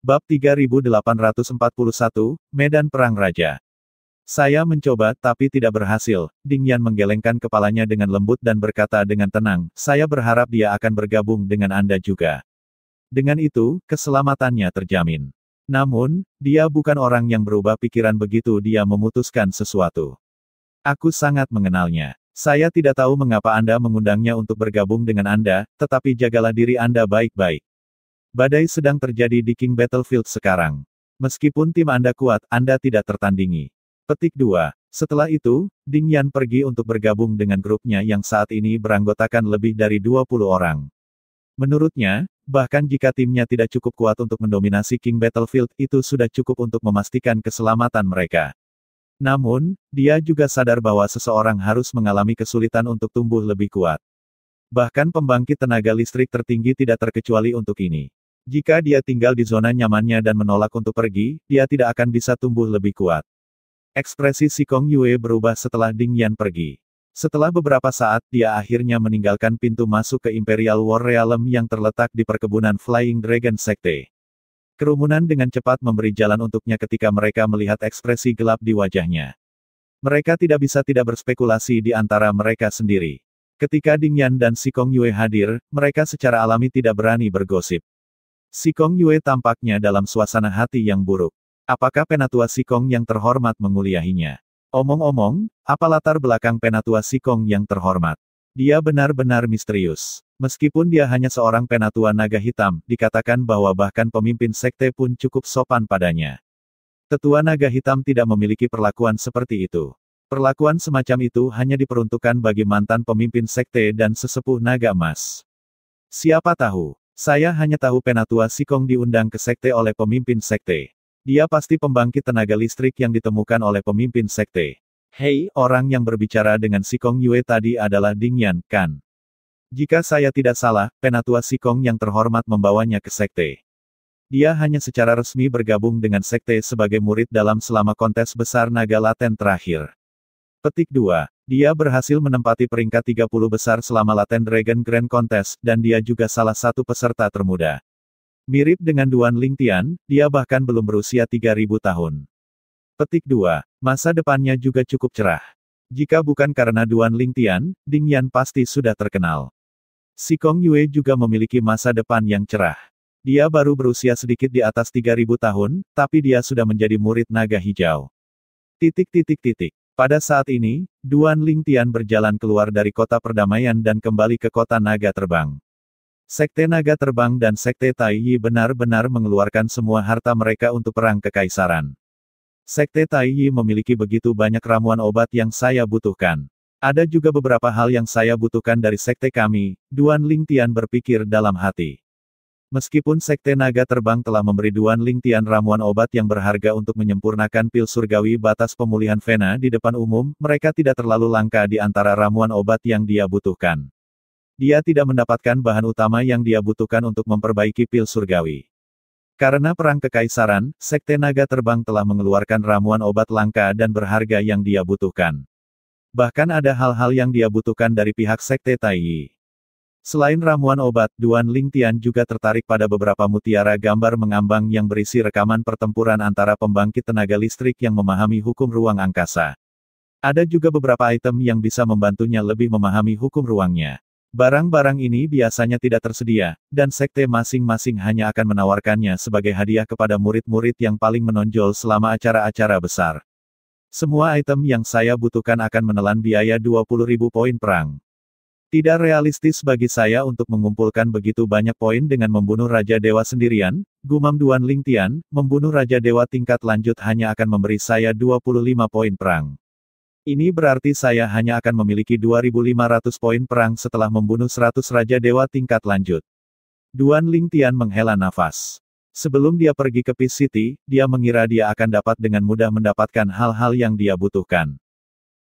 Bab 3841, Medan Perang Raja. Saya mencoba, tapi tidak berhasil. Ding Yan menggelengkan kepalanya dengan lembut dan berkata dengan tenang, saya berharap dia akan bergabung dengan Anda juga. Dengan itu, keselamatannya terjamin. Namun, dia bukan orang yang berubah pikiran begitu dia memutuskan sesuatu. Aku sangat mengenalnya. Saya tidak tahu mengapa Anda mengundangnya untuk bergabung dengan Anda, tetapi jagalah diri Anda baik-baik. Badai sedang terjadi di King Battlefield sekarang. Meskipun tim Anda kuat, Anda tidak tertandingi. Petik 2. Setelah itu, Ding Yan pergi untuk bergabung dengan grupnya yang saat ini beranggotakan lebih dari 20 orang. Menurutnya, bahkan jika timnya tidak cukup kuat untuk mendominasi King Battlefield, itu sudah cukup untuk memastikan keselamatan mereka. Namun, dia juga sadar bahwa seseorang harus mengalami kesulitan untuk tumbuh lebih kuat. Bahkan pembangkit tenaga listrik tertinggi tidak terkecuali untuk ini. Jika dia tinggal di zona nyamannya dan menolak untuk pergi, dia tidak akan bisa tumbuh lebih kuat. Ekspresi Sikong Yue berubah setelah Ding Yan pergi. Setelah beberapa saat, dia akhirnya meninggalkan pintu masuk ke Imperial War Realm yang terletak di perkebunan Flying Dragon Sekte. Kerumunan dengan cepat memberi jalan untuknya ketika mereka melihat ekspresi gelap di wajahnya. Mereka tidak bisa tidak berspekulasi di antara mereka sendiri. Ketika Ding Yan dan Sikong Yue hadir, mereka secara alami tidak berani bergosip. Sikong Yue tampaknya dalam suasana hati yang buruk. Apakah Penatua Sikong yang terhormat menguliahinya? Omong-omong, apa latar belakang Penatua Sikong yang terhormat? Dia benar-benar misterius. Meskipun dia hanya seorang Penatua Naga Hitam, dikatakan bahwa bahkan pemimpin sekte pun cukup sopan padanya. Tetua Naga Hitam tidak memiliki perlakuan seperti itu. Perlakuan semacam itu hanya diperuntukkan bagi mantan pemimpin sekte dan sesepuh Naga Emas. Siapa tahu? Saya hanya tahu Penatua Sikong diundang ke sekte oleh pemimpin sekte. Dia pasti pembangkit tenaga listrik yang ditemukan oleh pemimpin sekte. Hei, orang yang berbicara dengan Sikong Yue tadi adalah Ding Yan, kan? Jika saya tidak salah, Penatua Sikong yang terhormat membawanya ke sekte. Dia hanya secara resmi bergabung dengan sekte sebagai murid dalam selama kontes besar naga laten terakhir. Petik 2. Dia berhasil menempati peringkat 30 besar selama Laten Dragon Grand Contest, dan dia juga salah satu peserta termuda. Mirip dengan Duan Lingtian, dia bahkan belum berusia 3000 tahun. Petik 2. Masa depannya juga cukup cerah. Jika bukan karena Duan Lingtian, Ding Yan pasti sudah terkenal. Sikong Yue juga memiliki masa depan yang cerah. Dia baru berusia sedikit di atas 3000 tahun, tapi dia sudah menjadi murid naga hijau. Pada saat ini, Duan Lingtian berjalan keluar dari kota perdamaian dan kembali ke kota naga terbang. Sekte naga terbang dan Sekte Tai Yi benar-benar mengeluarkan semua harta mereka untuk perang kekaisaran. Sekte Tai Yi memiliki begitu banyak ramuan obat yang saya butuhkan. Ada juga beberapa hal yang saya butuhkan dari sekte kami, Duan Lingtian berpikir dalam hati. Meskipun Sekte Naga Terbang telah memberi Duan Lingtian ramuan obat yang berharga untuk menyempurnakan pil surgawi batas pemulihan vena di depan umum, mereka tidak terlalu langka di antara ramuan obat yang dia butuhkan. Dia tidak mendapatkan bahan utama yang dia butuhkan untuk memperbaiki pil surgawi. Karena perang kekaisaran, Sekte Naga Terbang telah mengeluarkan ramuan obat langka dan berharga yang dia butuhkan. Bahkan ada hal-hal yang dia butuhkan dari pihak Sekte Tai Yi. Selain ramuan obat, Duan Lingtian juga tertarik pada beberapa mutiara gambar mengambang yang berisi rekaman pertempuran antara pembangkit tenaga listrik yang memahami hukum ruang angkasa. Ada juga beberapa item yang bisa membantunya lebih memahami hukum ruangnya. Barang-barang ini biasanya tidak tersedia, dan sekte masing-masing hanya akan menawarkannya sebagai hadiah kepada murid-murid yang paling menonjol selama acara-acara besar. Semua item yang saya butuhkan akan menelan biaya 20.000 poin perang. Tidak realistis bagi saya untuk mengumpulkan begitu banyak poin dengan membunuh Raja Dewa sendirian, gumam Duan Lingtian, membunuh Raja Dewa tingkat lanjut hanya akan memberi saya 25 poin perang. Ini berarti saya hanya akan memiliki 2.500 poin perang setelah membunuh 100 Raja Dewa tingkat lanjut. Duan Lingtian menghela nafas. Sebelum dia pergi ke Peace City, dia mengira dia akan dapat dengan mudah mendapatkan hal-hal yang dia butuhkan.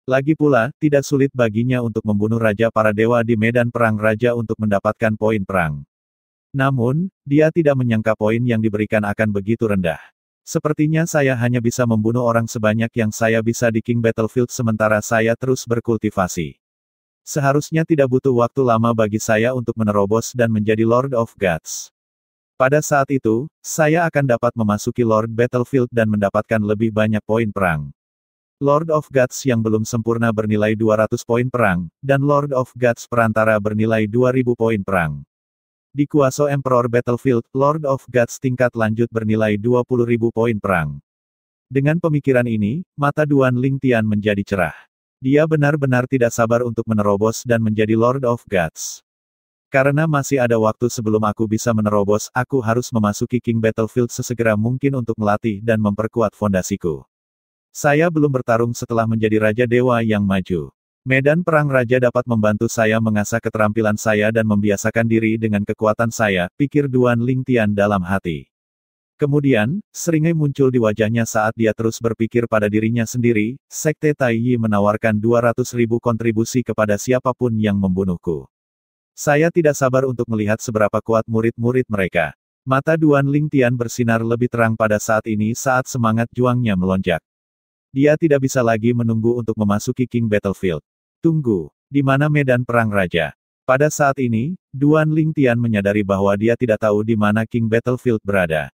Lagi pula, tidak sulit baginya untuk membunuh Raja para Dewa di medan perang raja untuk mendapatkan poin perang. Namun, dia tidak menyangka poin yang diberikan akan begitu rendah. Sepertinya saya hanya bisa membunuh orang sebanyak yang saya bisa di King Battlefield sementara saya terus berkultivasi. Seharusnya tidak butuh waktu lama bagi saya untuk menerobos dan menjadi Lord of Gods. Pada saat itu, saya akan dapat memasuki Lord Battlefield dan mendapatkan lebih banyak poin perang. Lord of Gods yang belum sempurna bernilai 200 poin perang, dan Lord of Gods perantara bernilai 2000 poin perang. Di Kuaso Emperor Battlefield, Lord of Gods tingkat lanjut bernilai 20.000 poin perang. Dengan pemikiran ini, mata Duan Lingtian menjadi cerah. Dia benar-benar tidak sabar untuk menerobos dan menjadi Lord of Gods. Karena masih ada waktu sebelum aku bisa menerobos, aku harus memasuki King Battlefield sesegera mungkin untuk melatih dan memperkuat fondasiku. Saya belum bertarung setelah menjadi Raja Dewa yang maju. Medan perang raja dapat membantu saya mengasah keterampilan saya dan membiasakan diri dengan kekuatan saya, pikir Duan Lingtian dalam hati. Kemudian, seringai muncul di wajahnya saat dia terus berpikir pada dirinya sendiri, Sekte Taiyi menawarkan 200.000 kontribusi kepada siapapun yang membunuhku. Saya tidak sabar untuk melihat seberapa kuat murid-murid mereka. Mata Duan Lingtian bersinar lebih terang pada saat ini saat semangat juangnya melonjak. Dia tidak bisa lagi menunggu untuk memasuki King Battlefield. Tunggu, di mana medan perang raja? Pada saat ini, Duan Lingtian menyadari bahwa dia tidak tahu di mana King Battlefield berada.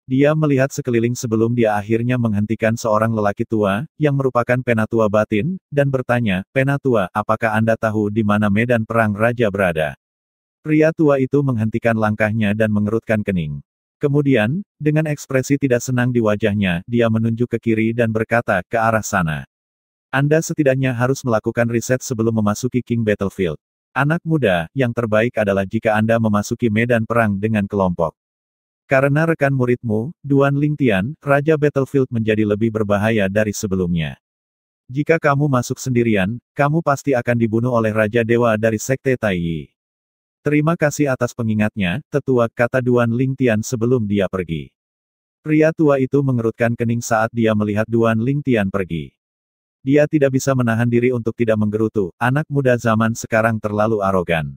Dia melihat sekeliling sebelum dia akhirnya menghentikan seorang lelaki tua, yang merupakan penatua batin, dan bertanya, "Penatua, apakah Anda tahu di mana medan perang raja berada?" Pria tua itu menghentikan langkahnya dan mengerutkan kening. Kemudian, dengan ekspresi tidak senang di wajahnya, dia menunjuk ke kiri dan berkata, "Ke arah sana. Anda setidaknya harus melakukan riset sebelum memasuki King Battlefield. Anak muda, yang terbaik adalah jika Anda memasuki medan perang dengan kelompok. Karena rekan muridmu, Duan Lingtian, Raja Battlefield menjadi lebih berbahaya dari sebelumnya. Jika kamu masuk sendirian, kamu pasti akan dibunuh oleh Raja Dewa dari Sekte Taiyi." "Terima kasih atas pengingatnya, tetua," kata Duan Lingtian sebelum dia pergi. Pria tua itu mengerutkan kening saat dia melihat Duan Lingtian pergi. Dia tidak bisa menahan diri untuk tidak menggerutu, anak muda zaman sekarang terlalu arogan.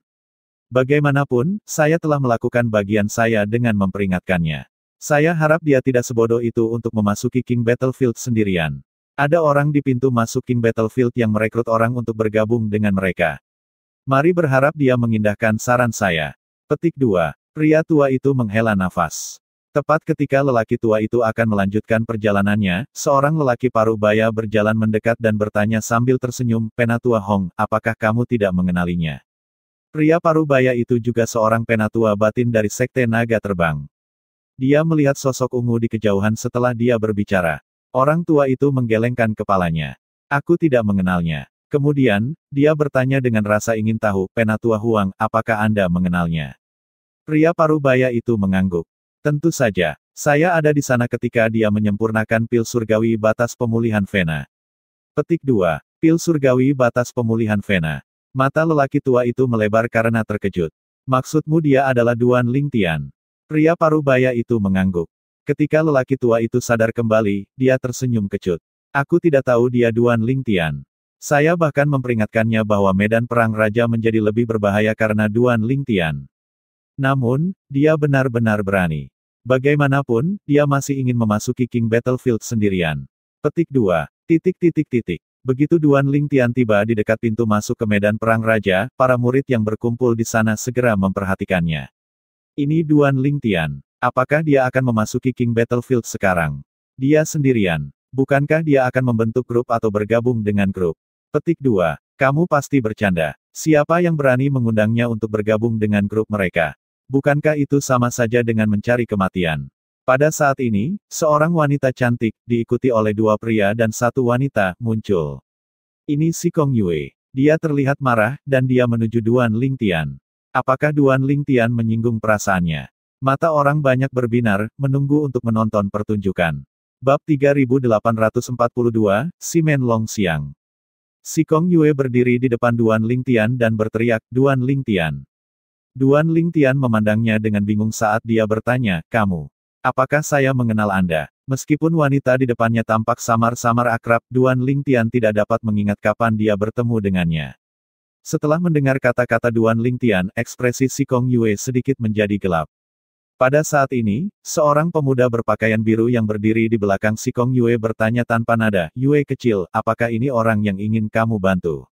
Bagaimanapun, saya telah melakukan bagian saya dengan memperingatkannya. Saya harap dia tidak sebodoh itu untuk memasuki King Battlefield sendirian. Ada orang di pintu masuk King Battlefield yang merekrut orang untuk bergabung dengan mereka. Mari berharap dia mengindahkan saran saya. Petik 2. Pria tua itu menghela nafas. Tepat ketika lelaki tua itu akan melanjutkan perjalanannya, seorang lelaki parubaya berjalan mendekat dan bertanya sambil tersenyum, "Penatua Hong, apakah kamu tidak mengenalinya?" Pria parubaya itu juga seorang penatua batin dari Sekte Naga Terbang. Dia melihat sosok ungu di kejauhan setelah dia berbicara. Orang tua itu menggelengkan kepalanya. "Aku tidak mengenalnya." Kemudian, dia bertanya dengan rasa ingin tahu, "Penatua Huang, apakah Anda mengenalnya?" Pria parubaya itu mengangguk. "Tentu saja. Saya ada di sana ketika dia menyempurnakan pil surgawi batas pemulihan Vena." Petik 2. Pil surgawi batas pemulihan Vena. Mata lelaki tua itu melebar karena terkejut. "Maksudmu dia adalah Duan Lingtian?" Pria parubaya itu mengangguk. Ketika lelaki tua itu sadar kembali, dia tersenyum kecut. "Aku tidak tahu dia Duan Lingtian. Saya bahkan memperingatkannya bahwa medan perang raja menjadi lebih berbahaya karena Duan Lingtian. Namun, dia benar-benar berani. Bagaimanapun, dia masih ingin memasuki King Battlefield sendirian." Petik 2. Begitu Duan Lingtian tiba di dekat pintu masuk ke medan perang raja, para murid yang berkumpul di sana segera memperhatikannya. "Ini Duan Lingtian. Apakah dia akan memasuki King Battlefield sekarang? Dia sendirian. Bukankah dia akan membentuk grup atau bergabung dengan grup?" Petik 2. Kamu pasti bercanda. Siapa yang berani mengundangnya untuk bergabung dengan grup mereka? Bukankah itu sama saja dengan mencari kematian? Pada saat ini, seorang wanita cantik, diikuti oleh dua pria dan satu wanita, muncul. Ini Si Kong Yue. Dia terlihat marah, dan dia menuju Duan Lingtian. Apakah Duan Lingtian menyinggung perasaannya? Mata orang banyak berbinar, menunggu untuk menonton pertunjukan. Bab 3842, Si Men Long Xiang. Si Kong Yue berdiri di depan Duan Lingtian dan berteriak, "Duan Lingtian." Duan Lingtian memandangnya dengan bingung saat dia bertanya, "Kamu? Apakah saya mengenal Anda?" Meskipun wanita di depannya tampak samar-samar akrab, Duan Lingtian tidak dapat mengingat kapan dia bertemu dengannya. Setelah mendengar kata-kata Duan Lingtian, ekspresi Si Kong Yue sedikit menjadi gelap. Pada saat ini, seorang pemuda berpakaian biru yang berdiri di belakang Si Kong Yue bertanya tanpa nada, "Yue kecil, apakah ini orang yang ingin kamu bantu?"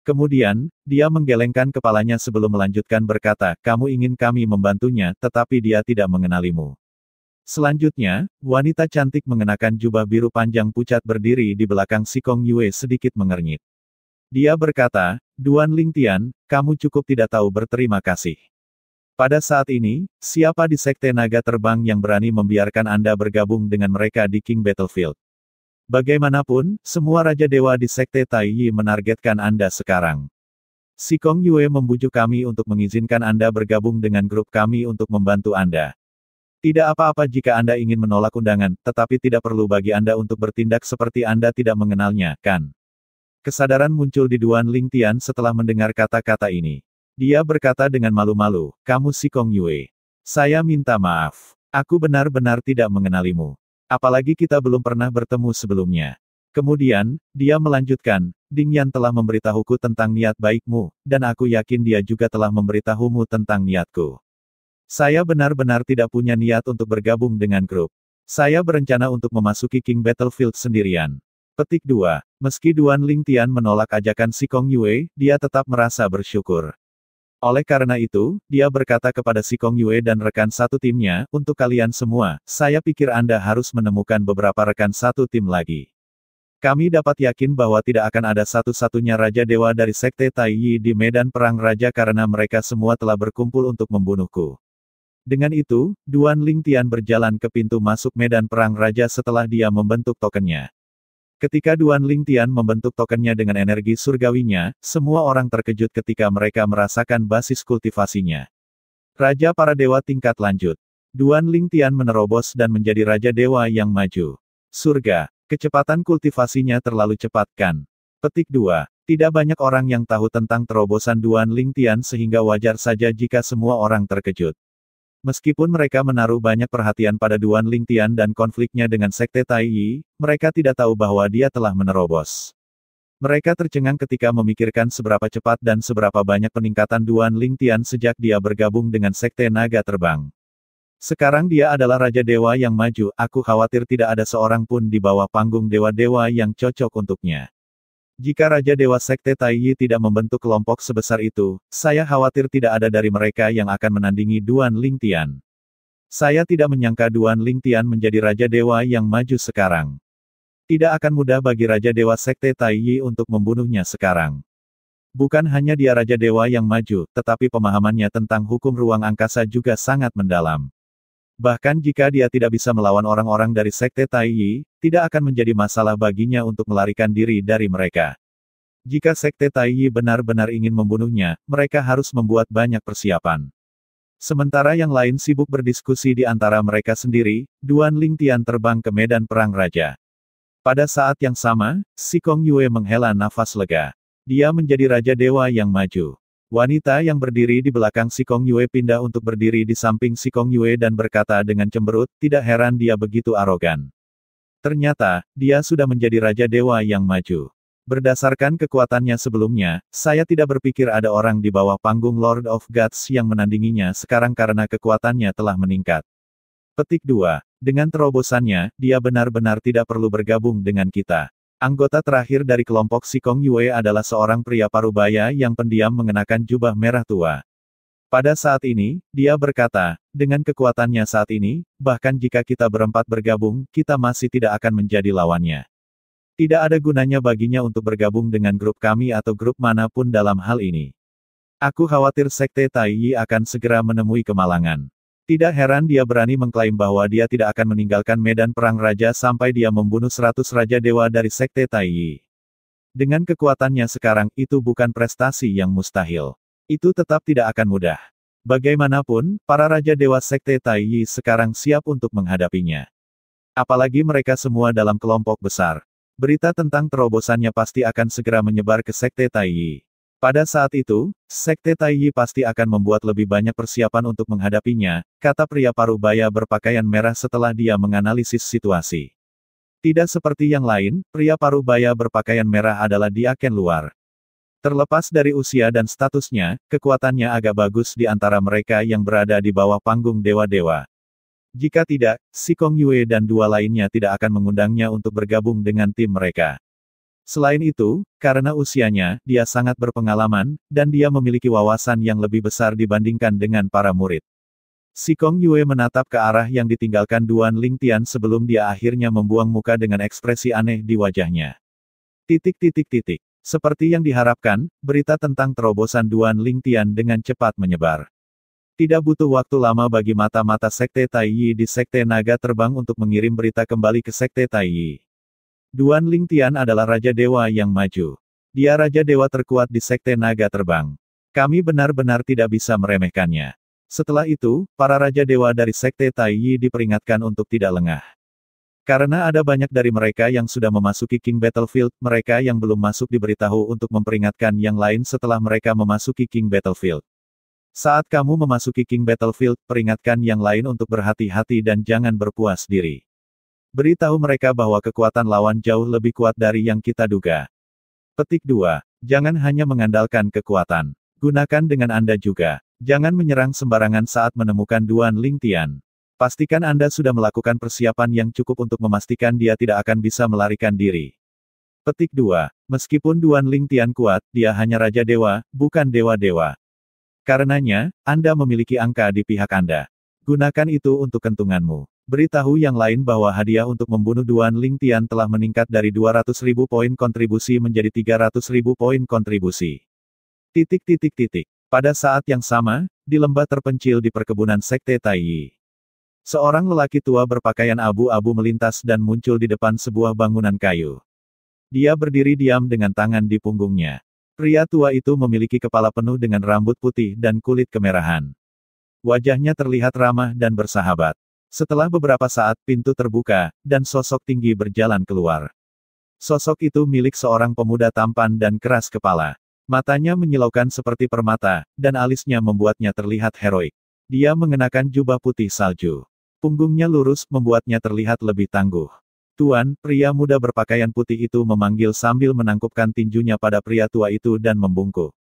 Kemudian, dia menggelengkan kepalanya sebelum melanjutkan berkata, kamu ingin kami membantunya, tetapi dia tidak mengenalimu. Selanjutnya, wanita cantik mengenakan jubah biru panjang pucat berdiri di belakang si Kong Yue sedikit mengernyit. Dia berkata, Duan Lingtian, kamu cukup tidak tahu berterima kasih. Pada saat ini, siapa di Sekte Naga Terbang yang berani membiarkan Anda bergabung dengan mereka di King Battlefield? Bagaimanapun, semua Raja Dewa di Sekte Taiyi menargetkan Anda sekarang. Si Kong Yue membujuk kami untuk mengizinkan Anda bergabung dengan grup kami untuk membantu Anda. Tidak apa-apa jika Anda ingin menolak undangan, tetapi tidak perlu bagi Anda untuk bertindak seperti Anda tidak mengenalnya, kan? Kesadaran muncul di Duan Lingtian setelah mendengar kata-kata ini. Dia berkata dengan malu-malu, kamu si Kong Yue. Saya minta maaf. Aku benar-benar tidak mengenalimu. Apalagi kita belum pernah bertemu sebelumnya. Kemudian, dia melanjutkan, Ding Yan telah memberitahuku tentang niat baikmu, dan aku yakin dia juga telah memberitahumu tentang niatku. Saya benar-benar tidak punya niat untuk bergabung dengan grup. Saya berencana untuk memasuki King Battlefield sendirian. Petik 2. Meski Duan Lingtian menolak ajakan si Kong Yue, dia tetap merasa bersyukur. Oleh karena itu, dia berkata kepada si Kong Yue dan rekan satu timnya, untuk kalian semua, saya pikir Anda harus menemukan beberapa rekan satu tim lagi. Kami dapat yakin bahwa tidak akan ada satu-satunya Raja Dewa dari Sekte Taiyi di medan perang Raja karena mereka semua telah berkumpul untuk membunuhku. Dengan itu, Duan Lingtian berjalan ke pintu masuk medan perang Raja setelah dia membentuk tokennya. Ketika Duan Lingtian membentuk tokennya dengan energi surgawinya, semua orang terkejut ketika mereka merasakan basis kultivasinya. Raja para dewa tingkat lanjut. Duan Lingtian menerobos dan menjadi Raja Dewa yang maju. Surga. Kecepatan kultivasinya terlalu cepat kan? Petik 2. Tidak banyak orang yang tahu tentang terobosan Duan Lingtian sehingga wajar saja jika semua orang terkejut. Meskipun mereka menaruh banyak perhatian pada Duan Lingtian dan konfliknya dengan Sekte Taiyi, mereka tidak tahu bahwa dia telah menerobos. Mereka tercengang ketika memikirkan seberapa cepat dan seberapa banyak peningkatan Duan Lingtian sejak dia bergabung dengan Sekte Naga Terbang. Sekarang dia adalah Raja Dewa yang maju, aku khawatir tidak ada seorang pun di bawah panggung dewa-dewa yang cocok untuknya. Jika Raja Dewa Sekte Taiyi tidak membentuk kelompok sebesar itu, saya khawatir tidak ada dari mereka yang akan menandingi Duan Lingtian. Saya tidak menyangka Duan Lingtian menjadi Raja Dewa yang maju sekarang. Tidak akan mudah bagi Raja Dewa Sekte Taiyi untuk membunuhnya sekarang. Bukan hanya dia Raja Dewa yang maju, tetapi pemahamannya tentang hukum ruang angkasa juga sangat mendalam. Bahkan jika dia tidak bisa melawan orang-orang dari Sekte Taiyi, tidak akan menjadi masalah baginya untuk melarikan diri dari mereka. Jika Sekte Taiyi benar-benar ingin membunuhnya, mereka harus membuat banyak persiapan. Sementara yang lain sibuk berdiskusi di antara mereka sendiri, Duan Lingtian terbang ke medan perang Raja. Pada saat yang sama, si Kong Yue menghela nafas lega. Dia menjadi Raja Dewa yang maju. Wanita yang berdiri di belakang si Kong Yue pindah untuk berdiri di samping si Kong Yue dan berkata dengan cemberut, tidak heran dia begitu arogan. Ternyata, dia sudah menjadi Raja Dewa yang maju. Berdasarkan kekuatannya sebelumnya, saya tidak berpikir ada orang di bawah panggung Lord of Gods yang menandinginya sekarang karena kekuatannya telah meningkat. Petik 2. Dengan terobosannya, dia benar-benar tidak perlu bergabung dengan kita. Anggota terakhir dari kelompok si Kong Yue adalah seorang pria parubaya yang pendiam mengenakan jubah merah tua. Pada saat ini, dia berkata, dengan kekuatannya saat ini, bahkan jika kita berempat bergabung, kita masih tidak akan menjadi lawannya. Tidak ada gunanya baginya untuk bergabung dengan grup kami atau grup manapun dalam hal ini. Aku khawatir Sekte Taiyi akan segera menemui kemalangan. Tidak heran dia berani mengklaim bahwa dia tidak akan meninggalkan medan perang Raja sampai dia membunuh 100 Raja Dewa dari Sekte Taiyi. Dengan kekuatannya sekarang, itu bukan prestasi yang mustahil. Itu tetap tidak akan mudah. Bagaimanapun, para Raja Dewa Sekte Taiyi sekarang siap untuk menghadapinya. Apalagi mereka semua dalam kelompok besar. Berita tentang terobosannya pasti akan segera menyebar ke Sekte Taiyi. Pada saat itu, Sekte Taiyi pasti akan membuat lebih banyak persiapan untuk menghadapinya, kata pria parubaya berpakaian merah setelah dia menganalisis situasi. Tidak seperti yang lain, pria parubaya berpakaian merah adalah Diaken luar. Terlepas dari usia dan statusnya, kekuatannya agak bagus di antara mereka yang berada di bawah panggung dewa-dewa. Jika tidak, si Kong Yue dan dua lainnya tidak akan mengundangnya untuk bergabung dengan tim mereka. Selain itu, karena usianya, dia sangat berpengalaman, dan dia memiliki wawasan yang lebih besar dibandingkan dengan para murid. Si Kong Yue menatap ke arah yang ditinggalkan Duan Lingtian sebelum dia akhirnya membuang muka dengan ekspresi aneh di wajahnya. Seperti yang diharapkan, berita tentang terobosan Duan Lingtian dengan cepat menyebar. Tidak butuh waktu lama bagi mata-mata Sekte Taiyi di Sekte Naga Terbang untuk mengirim berita kembali ke Sekte Taiyi. Duan Lingtian adalah Raja Dewa yang maju. Dia Raja Dewa terkuat di Sekte Naga Terbang. Kami benar-benar tidak bisa meremehkannya. Setelah itu, para Raja Dewa dari Sekte Taiyi diperingatkan untuk tidak lengah. Karena ada banyak dari mereka yang sudah memasuki King Battlefield, mereka yang belum masuk diberitahu untuk memperingatkan yang lain setelah mereka memasuki King Battlefield. Saat kamu memasuki King Battlefield, peringatkan yang lain untuk berhati-hati dan jangan berpuas diri. Beritahu mereka bahwa kekuatan lawan jauh lebih kuat dari yang kita duga. Petik 2. Jangan hanya mengandalkan kekuatan. Gunakan dengan Anda juga. Jangan menyerang sembarangan saat menemukan Duan Lingtian. Pastikan Anda sudah melakukan persiapan yang cukup untuk memastikan dia tidak akan bisa melarikan diri. Petik 2. Meskipun Duan Lingtian kuat, dia hanya Raja Dewa, bukan Dewa-Dewa. Karenanya, Anda memiliki angka di pihak Anda. Gunakan itu untuk kentunganmu. Beritahu yang lain bahwa hadiah untuk membunuh Duan Lingtian telah meningkat dari 200.000 poin kontribusi menjadi 300.000 poin kontribusi. Pada saat yang sama, di lembah terpencil di perkebunan Sekte Taiyi. Seorang lelaki tua berpakaian abu-abu melintas dan muncul di depan sebuah bangunan kayu. Dia berdiri diam dengan tangan di punggungnya. Pria tua itu memiliki kepala penuh dengan rambut putih dan kulit kemerahan. Wajahnya terlihat ramah dan bersahabat. Setelah beberapa saat, pintu terbuka, dan sosok tinggi berjalan keluar. Sosok itu milik seorang pemuda tampan dan keras kepala. Matanya menyilaukan seperti permata, dan alisnya membuatnya terlihat heroik. Dia mengenakan jubah putih salju. Punggungnya lurus, membuatnya terlihat lebih tangguh. Tuan, pria muda berpakaian putih itu memanggil sambil menangkupkan tinjunya pada pria tua itu dan membungkuk.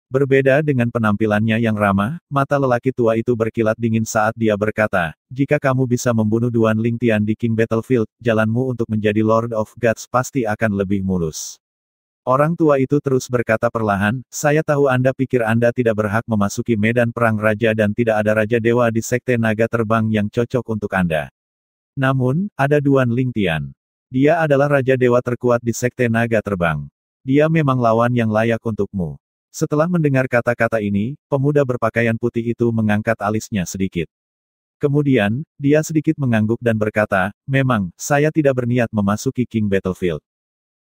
Berbeda dengan penampilannya yang ramah, mata lelaki tua itu berkilat dingin saat dia berkata, jika kamu bisa membunuh Duan Lingtian di King Battlefield, jalanmu untuk menjadi Lord of Gods pasti akan lebih mulus. Orang tua itu terus berkata perlahan, saya tahu Anda pikir Anda tidak berhak memasuki medan perang raja dan tidak ada Raja Dewa di Sekte Naga Terbang yang cocok untuk Anda. Namun, ada Duan Lingtian. Dia adalah Raja Dewa terkuat di Sekte Naga Terbang. Dia memang lawan yang layak untukmu. Setelah mendengar kata-kata ini, pemuda berpakaian putih itu mengangkat alisnya sedikit. Kemudian, dia sedikit mengangguk dan berkata, memang, saya tidak berniat memasuki King Battlefield.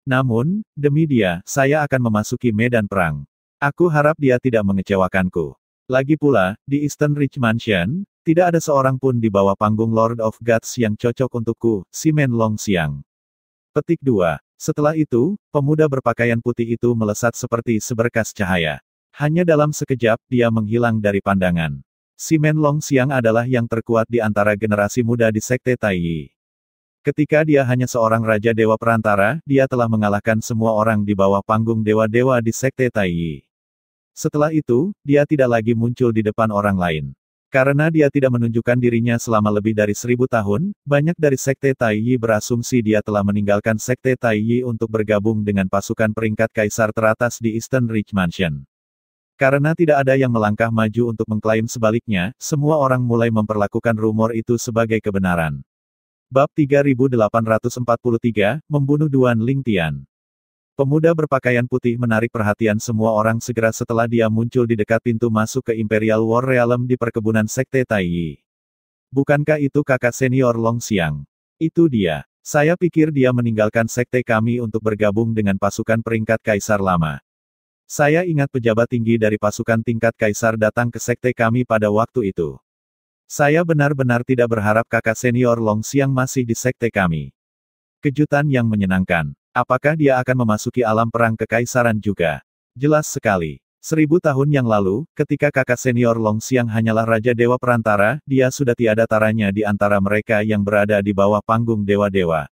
Namun, demi dia, saya akan memasuki medan perang. Aku harap dia tidak mengecewakanku. Lagi pula, di Eastern Ridge Mansion, tidak ada seorang pun di bawah panggung Lord of Gods yang cocok untukku, si Men Long Xiang. Petik 2. Setelah itu, pemuda berpakaian putih itu melesat seperti seberkas cahaya. Hanya dalam sekejap, dia menghilang dari pandangan. Si Men Long Xiang adalah yang terkuat di antara generasi muda di Sekte Taiyi. Ketika dia hanya seorang Raja Dewa Perantara, dia telah mengalahkan semua orang di bawah panggung dewa-dewa di Sekte Taiyi. Setelah itu, dia tidak lagi muncul di depan orang lain. Karena dia tidak menunjukkan dirinya selama lebih dari 1000 tahun, banyak dari Sekte Taiyi berasumsi dia telah meninggalkan Sekte Taiyi untuk bergabung dengan pasukan peringkat kaisar teratas di Eastern Ridge Mansion. Karena tidak ada yang melangkah maju untuk mengklaim sebaliknya, semua orang mulai memperlakukan rumor itu sebagai kebenaran. Bab 3843, Membunuh Duan Lingtian. Pemuda berpakaian putih menarik perhatian semua orang segera setelah dia muncul di dekat pintu masuk ke Imperial War Realm di perkebunan Sekte Taiyi. Bukankah itu kakak senior Long Xiang? Itu dia. Saya pikir dia meninggalkan sekte kami untuk bergabung dengan pasukan peringkat kaisar lama. Saya ingat pejabat tinggi dari pasukan tingkat kaisar datang ke sekte kami pada waktu itu. Saya benar-benar tidak berharap kakak senior Long Xiang masih di sekte kami. Kejutan yang menyenangkan. Apakah dia akan memasuki alam perang kekaisaran juga? Jelas sekali. 1000 tahun yang lalu, ketika kakak senior Long Xiang hanyalah Raja Dewa Perantara, dia sudah tiada taranya di antara mereka yang berada di bawah panggung dewa-dewa.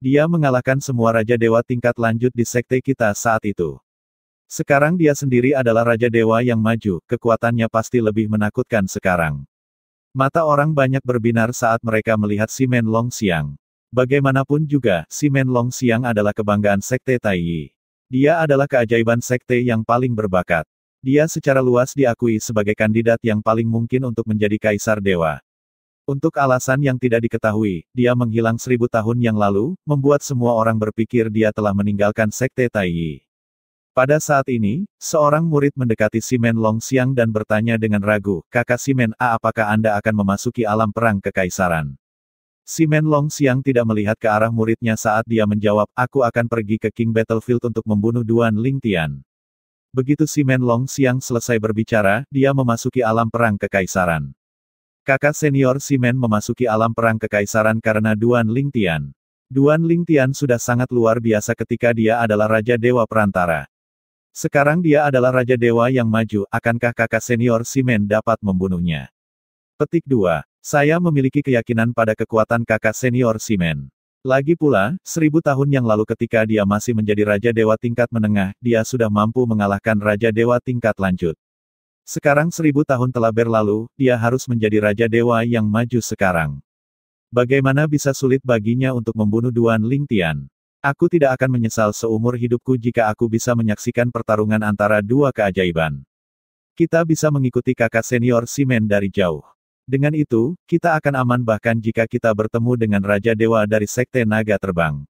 Dia mengalahkan semua Raja Dewa tingkat lanjut di sekte kita saat itu. Sekarang dia sendiri adalah Raja Dewa yang maju, kekuatannya pasti lebih menakutkan sekarang. Mata orang banyak berbinar saat mereka melihat si Men Long Xiang. Bagaimanapun juga, si Men Longxiang adalah kebanggaan Sekte Taiyi. Dia adalah keajaiban sekte yang paling berbakat. Dia secara luas diakui sebagai kandidat yang paling mungkin untuk menjadi Kaisar Dewa. Untuk alasan yang tidak diketahui, dia menghilang 1000 tahun yang lalu, membuat semua orang berpikir dia telah meninggalkan Sekte Taiyi. Pada saat ini, seorang murid mendekati si Men Longxiang dan bertanya dengan ragu, "Kakak si Men, apakah Anda akan memasuki alam perang kekaisaran?" Si Men Longxiang tidak melihat ke arah muridnya saat dia menjawab, "Aku akan pergi ke King Battlefield untuk membunuh Duan Lingtian." Begitu si Men Longxiang selesai berbicara, dia memasuki alam perang kekaisaran. Kakak senior si Men memasuki alam perang kekaisaran karena Duan Lingtian. Duan Lingtian sudah sangat luar biasa ketika dia adalah Raja Dewa Perantara. Sekarang dia adalah Raja Dewa yang maju, akankah kakak senior si Men dapat membunuhnya? Petik 2. Saya memiliki keyakinan pada kekuatan kakak senior si Men. Lagi pula, 1000 tahun yang lalu ketika dia masih menjadi Raja Dewa tingkat menengah, dia sudah mampu mengalahkan Raja Dewa tingkat lanjut. Sekarang 1000 tahun telah berlalu, dia harus menjadi Raja Dewa yang maju sekarang. Bagaimana bisa sulit baginya untuk membunuh Duan Lingtian? Aku tidak akan menyesal seumur hidupku jika aku bisa menyaksikan pertarungan antara dua keajaiban. Kita bisa mengikuti kakak senior si Men dari jauh. Dengan itu, kita akan aman bahkan jika kita bertemu dengan Raja Dewa dari Sekte Naga Terbang.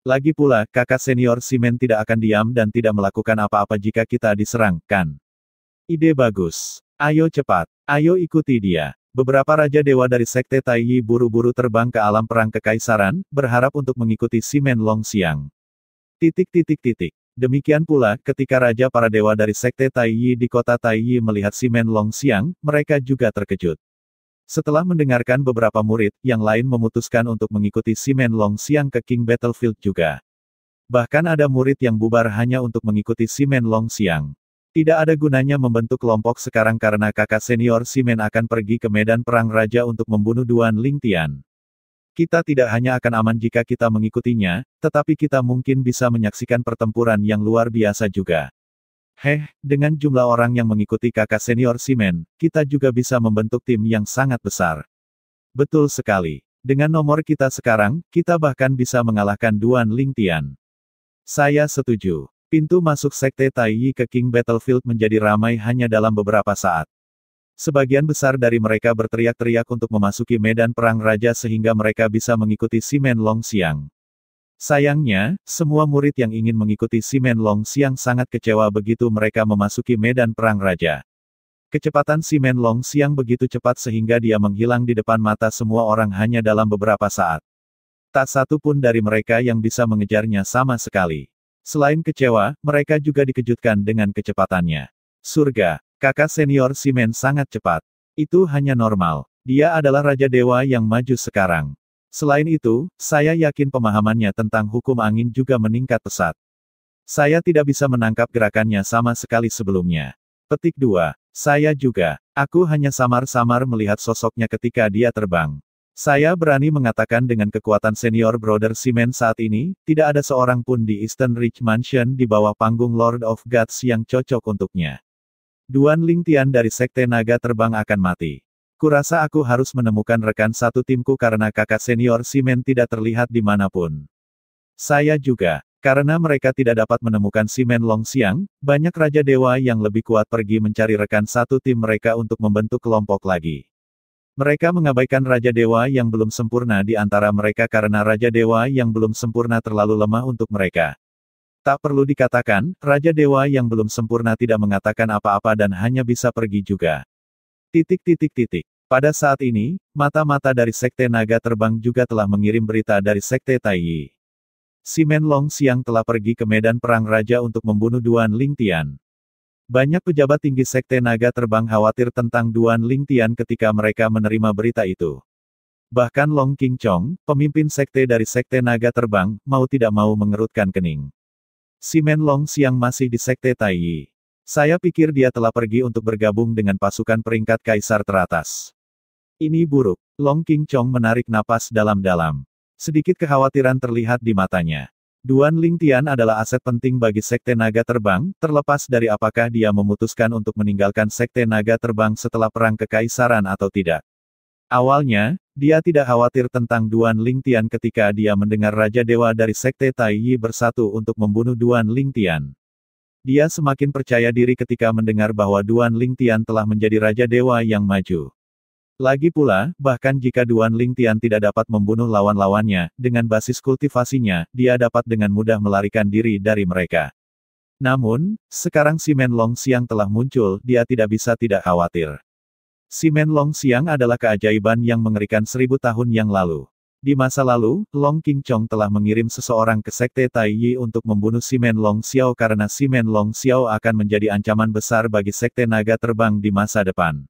Lagi pula, kakak senior si Men tidak akan diam dan tidak melakukan apa-apa jika kita diserang, kan? Ide bagus. Ayo cepat. Ayo ikuti dia. Beberapa Raja Dewa dari Sekte Taiyi buru-buru terbang ke alam perang kekaisaran, berharap untuk mengikuti si Men Longxiang. Demikian pula, ketika Raja para Dewa dari Sekte Taiyi di kota Taiyi melihat si Men Longxiang, mereka juga terkejut. Setelah mendengarkan beberapa murid, yang lain memutuskan untuk mengikuti si Men Longxiang ke King Battlefield juga. Bahkan ada murid yang bubar hanya untuk mengikuti si Men Longxiang. Tidak ada gunanya membentuk kelompok sekarang karena kakak senior si Men akan pergi ke medan perang raja untuk membunuh Duan Lingtian. Kita tidak hanya akan aman jika kita mengikutinya, tetapi kita mungkin bisa menyaksikan pertempuran yang luar biasa juga. Dengan jumlah orang yang mengikuti kakak senior si Men, kita juga bisa membentuk tim yang sangat besar. Betul sekali. Dengan nomor kita sekarang, kita bahkan bisa mengalahkan Duan Lingtian. Saya setuju. Pintu masuk Sekte Taiyi ke King Battlefield menjadi ramai hanya dalam beberapa saat. Sebagian besar dari mereka berteriak-teriak untuk memasuki medan perang raja sehingga mereka bisa mengikuti si Men Longxiang. Sayangnya, semua murid yang ingin mengikuti si Men Longxiang sangat kecewa begitu mereka memasuki medan perang raja. Kecepatan si Men Longxiang begitu cepat sehingga dia menghilang di depan mata semua orang hanya dalam beberapa saat. Tak satu pun dari mereka yang bisa mengejarnya sama sekali. Selain kecewa, mereka juga dikejutkan dengan kecepatannya. Surga, kakak senior si Men sangat cepat. Itu hanya normal. Dia adalah Raja Dewa yang maju sekarang. Selain itu, saya yakin pemahamannya tentang hukum angin juga meningkat pesat. Saya tidak bisa menangkap gerakannya sama sekali sebelumnya. Petik 2. Saya juga. Aku hanya samar-samar melihat sosoknya ketika dia terbang. Saya berani mengatakan dengan kekuatan senior brother si Men saat ini, tidak ada seorang pun di Eastern Ridge Mansion di bawah panggung Lord of Gods yang cocok untuknya. Duan Lingtian dari Sekte Naga Terbang akan mati. Kurasa aku harus menemukan rekan satu timku karena kakak senior si Men tidak terlihat dimanapun. Saya juga. Karena mereka tidak dapat menemukan si Men Longxiang, banyak Raja Dewa yang lebih kuat pergi mencari rekan satu tim mereka untuk membentuk kelompok lagi. Mereka mengabaikan Raja Dewa yang belum sempurna di antara mereka karena Raja Dewa yang belum sempurna terlalu lemah untuk mereka. Tak perlu dikatakan, Raja Dewa yang belum sempurna tidak mengatakan apa-apa dan hanya bisa pergi juga. Pada saat ini, mata-mata dari Sekte Naga Terbang juga telah mengirim berita dari Sekte Taiyi. Si Men Longxiang telah pergi ke medan perang raja untuk membunuh Duan Lingtian. Banyak pejabat tinggi Sekte Naga Terbang khawatir tentang Duan Lingtian ketika mereka menerima berita itu. Bahkan Long Qingchong, pemimpin sekte dari Sekte Naga Terbang, mau tidak mau mengerutkan kening. Si Men Longxiang masih di Sekte Taiyi. Saya pikir dia telah pergi untuk bergabung dengan pasukan peringkat kaisar teratas. Ini buruk. Long Qingchong menarik napas dalam-dalam. Sedikit kekhawatiran terlihat di matanya. Duan Lingtian adalah aset penting bagi Sekte Naga Terbang, terlepas dari apakah dia memutuskan untuk meninggalkan Sekte Naga Terbang setelah perang kekaisaran atau tidak. Awalnya, Dia tidak khawatir tentang Duan Lingtian ketika dia mendengar Raja Dewa dari Sekte Tai Yi bersatu untuk membunuh Duan Lingtian. Dia semakin percaya diri ketika mendengar bahwa Duan Lingtian telah menjadi Raja Dewa yang maju. Lagi pula, bahkan jika Duan Lingtian tidak dapat membunuh lawan-lawannya, dengan basis kultivasinya, dia dapat dengan mudah melarikan diri dari mereka. Namun, sekarang si Men Long Xiang telah muncul, dia tidak bisa tidak khawatir. Si Men Long Xiang adalah keajaiban yang mengerikan 1000 tahun yang lalu. Di masa lalu, Long Qingchong telah mengirim seseorang ke Sekte Tai Yi untuk membunuh si Men Long Xiao karena si Men Long Xiao akan menjadi ancaman besar bagi Sekte Naga Terbang di masa depan.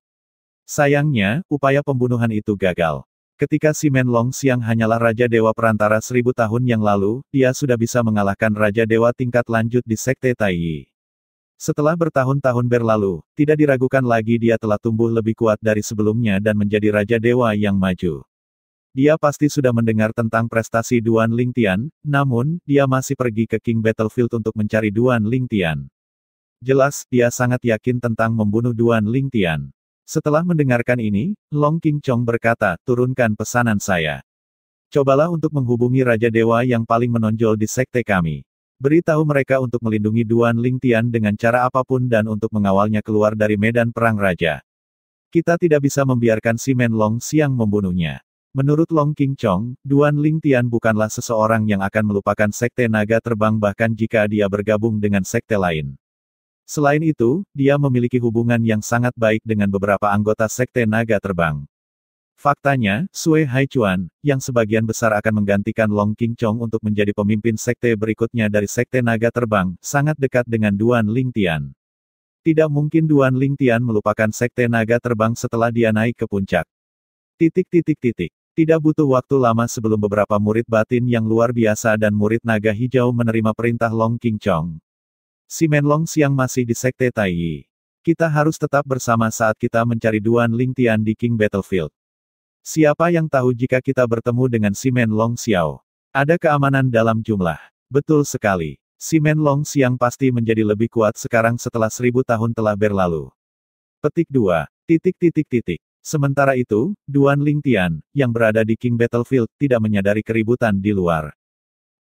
Sayangnya, upaya pembunuhan itu gagal. Ketika si Men Long Xiang hanyalah Raja Dewa Perantara 1000 tahun yang lalu, dia sudah bisa mengalahkan Raja Dewa tingkat lanjut di Sekte Tai Yi. Setelah bertahun-tahun berlalu, tidak diragukan lagi dia telah tumbuh lebih kuat dari sebelumnya dan menjadi Raja Dewa yang maju. Dia pasti sudah mendengar tentang prestasi Duan Lingtian, namun, dia masih pergi ke King Battlefield untuk mencari Duan Lingtian. Jelas, dia sangat yakin tentang membunuh Duan Lingtian. Setelah mendengarkan ini, Long Qingchong berkata, turunkan pesanan saya. Cobalah untuk menghubungi Raja Dewa yang paling menonjol di sekte kami. Beritahu mereka untuk melindungi Duan Lingtian dengan cara apapun dan untuk mengawalnya keluar dari medan perang raja. Kita tidak bisa membiarkan si Men Long Xiang membunuhnya. Menurut Long Qingchong, Duan Lingtian bukanlah seseorang yang akan melupakan sekte naga terbang bahkan jika dia bergabung dengan sekte lain. Selain itu, dia memiliki hubungan yang sangat baik dengan beberapa anggota Sekte Naga Terbang. Faktanya, Sui Haichuan, yang sebagian besar akan menggantikan Long Qingchong untuk menjadi pemimpin sekte berikutnya dari Sekte Naga Terbang, sangat dekat dengan Duan Lingtian. Tidak mungkin Duan Lingtian melupakan Sekte Naga Terbang setelah dia naik ke puncak. Tidak butuh waktu lama sebelum beberapa murid batin yang luar biasa dan murid naga hijau menerima perintah Long Qingchong. Si Men Long Xiang masih di Sekte Tai Yi. Kita harus tetap bersama saat kita mencari Duan Lingtian di King Battlefield. Siapa yang tahu jika kita bertemu dengan si Men Long Xiao? Ada keamanan dalam jumlah. Betul sekali. Si Men Long Xiang pasti menjadi lebih kuat sekarang setelah 1000 tahun telah berlalu. Petik 2. Sementara itu, Duan Lingtian, yang berada di King Battlefield, tidak menyadari keributan di luar.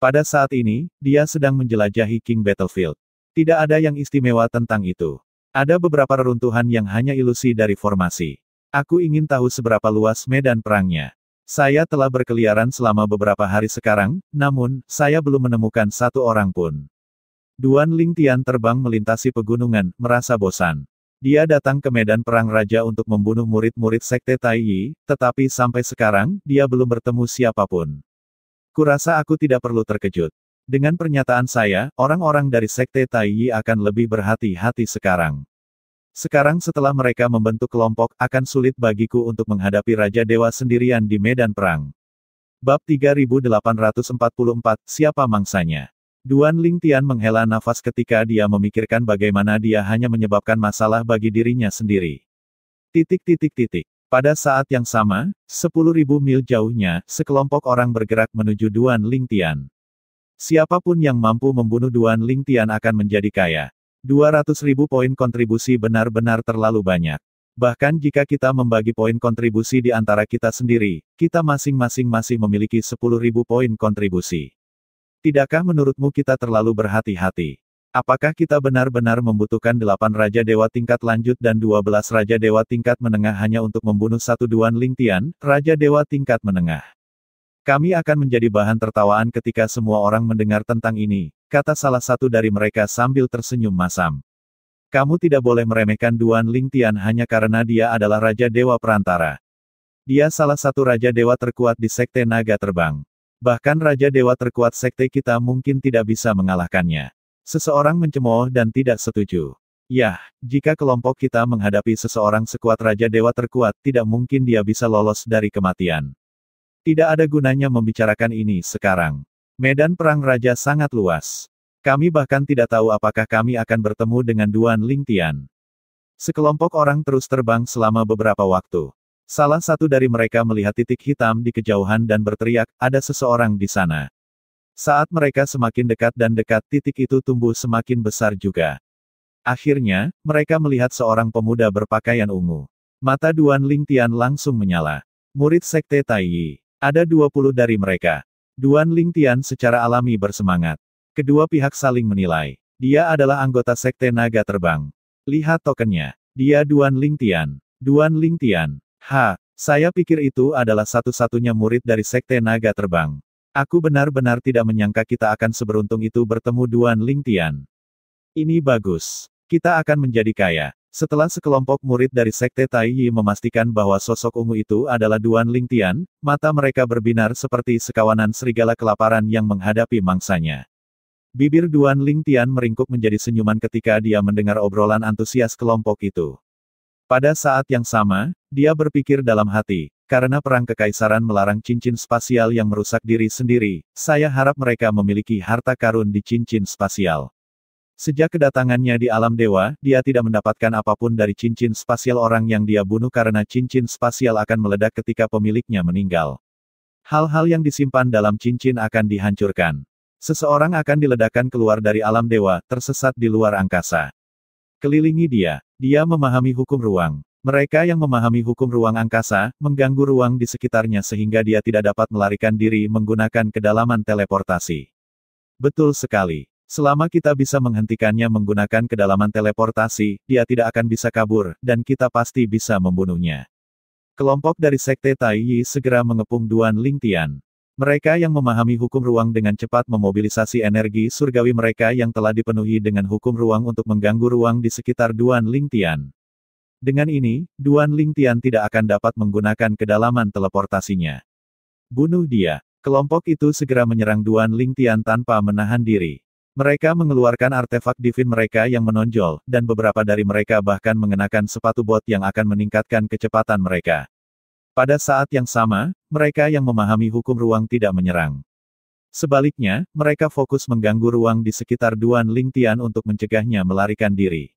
Pada saat ini, dia sedang menjelajahi King Battlefield. Tidak ada yang istimewa tentang itu. Ada beberapa reruntuhan yang hanya ilusi dari formasi. Aku ingin tahu seberapa luas medan perangnya. Saya telah berkeliaran selama beberapa hari sekarang, namun, saya belum menemukan satu orang pun. Duan Lingtian terbang melintasi pegunungan, merasa bosan. Dia datang ke medan perang raja untuk membunuh murid-murid Sekte Tai Yi, tetapi sampai sekarang, dia belum bertemu siapapun. Kurasa aku tidak perlu terkejut. Dengan pernyataan saya, orang-orang dari Sekte Tai Yi akan lebih berhati-hati sekarang. Sekarang setelah mereka membentuk kelompok, akan sulit bagiku untuk menghadapi Raja Dewa sendirian di medan perang. Bab 3844, Siapa Mangsanya? Duan Lingtian menghela nafas ketika dia memikirkan bagaimana dia hanya menyebabkan masalah bagi dirinya sendiri. Pada saat yang sama, 10.000 mil jauhnya, sekelompok orang bergerak menuju Duan Lingtian. Siapapun yang mampu membunuh Duan Lingtian akan menjadi kaya. 200.000 poin kontribusi benar-benar terlalu banyak. Bahkan jika kita membagi poin kontribusi di antara kita sendiri, kita masing-masing masih memiliki 10.000 poin kontribusi. Tidakkah menurutmu kita terlalu berhati-hati? Apakah kita benar-benar membutuhkan 8 Raja Dewa tingkat lanjut dan 12 Raja Dewa tingkat menengah hanya untuk membunuh satu Duan Lingtian, Raja Dewa tingkat menengah? Kami akan menjadi bahan tertawaan ketika semua orang mendengar tentang ini, kata salah satu dari mereka sambil tersenyum masam. Kamu tidak boleh meremehkan Duan Lingtian hanya karena dia adalah Raja Dewa Perantara. Dia salah satu Raja Dewa terkuat di Sekte Naga Terbang. Bahkan Raja Dewa terkuat Sekte kita mungkin tidak bisa mengalahkannya. Seseorang mencemooh dan tidak setuju. Yah, jika kelompok kita menghadapi seseorang sekuat Raja Dewa terkuat, tidak mungkin dia bisa lolos dari kematian. Tidak ada gunanya membicarakan ini sekarang. Medan perang raja sangat luas. Kami bahkan tidak tahu apakah kami akan bertemu dengan Duan Lingtian. Sekelompok orang terus terbang selama beberapa waktu. Salah satu dari mereka melihat titik hitam di kejauhan dan berteriak, ada seseorang di sana. Saat mereka semakin dekat dan dekat, titik itu tumbuh semakin besar juga. Akhirnya, mereka melihat seorang pemuda berpakaian ungu. Mata Duan Lingtian langsung menyala. Murid Sekte Taiyi. Ada 20 dari mereka. Duan Lingtian secara alami bersemangat. Kedua pihak saling menilai. Dia adalah anggota Sekte Naga Terbang. Lihat tokennya. Dia Duan Lingtian. Duan Lingtian. Saya pikir itu adalah satu-satunya murid dari Sekte Naga Terbang. Aku benar-benar tidak menyangka kita akan seberuntung itu bertemu Duan Lingtian. Ini bagus. Kita akan menjadi kaya. Setelah sekelompok murid dari Sekte Taiyi memastikan bahwa sosok ungu itu adalah Duan Lingtian, mata mereka berbinar seperti sekawanan serigala kelaparan yang menghadapi mangsanya. Bibir Duan Lingtian meringkuk menjadi senyuman ketika dia mendengar obrolan antusias kelompok itu. Pada saat yang sama, dia berpikir dalam hati, karena perang kekaisaran melarang cincin spasial yang merusak diri sendiri, saya harap mereka memiliki harta karun di cincin spasial. Sejak kedatangannya di alam dewa, dia tidak mendapatkan apapun dari cincin spasial orang yang dia bunuh karena cincin spasial akan meledak ketika pemiliknya meninggal. Hal-hal yang disimpan dalam cincin akan dihancurkan. Seseorang akan diledakkan keluar dari alam dewa, tersesat di luar angkasa. Kelilingi dia. Dia memahami hukum ruang. Mereka yang memahami hukum ruang angkasa, mengganggu ruang di sekitarnya sehingga dia tidak dapat melarikan diri menggunakan kedalaman teleportasi. Betul sekali. Selama kita bisa menghentikannya menggunakan kedalaman teleportasi, dia tidak akan bisa kabur, dan kita pasti bisa membunuhnya. Kelompok dari Sekte Taiyi segera mengepung Duan Lingtian. Mereka yang memahami hukum ruang dengan cepat memobilisasi energi surgawi mereka yang telah dipenuhi dengan hukum ruang untuk mengganggu ruang di sekitar Duan Lingtian. Dengan ini, Duan Lingtian tidak akan dapat menggunakan kedalaman teleportasinya. Bunuh dia. Kelompok itu segera menyerang Duan Lingtian tanpa menahan diri. Mereka mengeluarkan artefak divin mereka yang menonjol, dan beberapa dari mereka bahkan mengenakan sepatu bot yang akan meningkatkan kecepatan mereka. Pada saat yang sama, mereka yang memahami hukum ruang tidak menyerang. Sebaliknya, mereka fokus mengganggu ruang di sekitar Duan Lingtian untuk mencegahnya melarikan diri.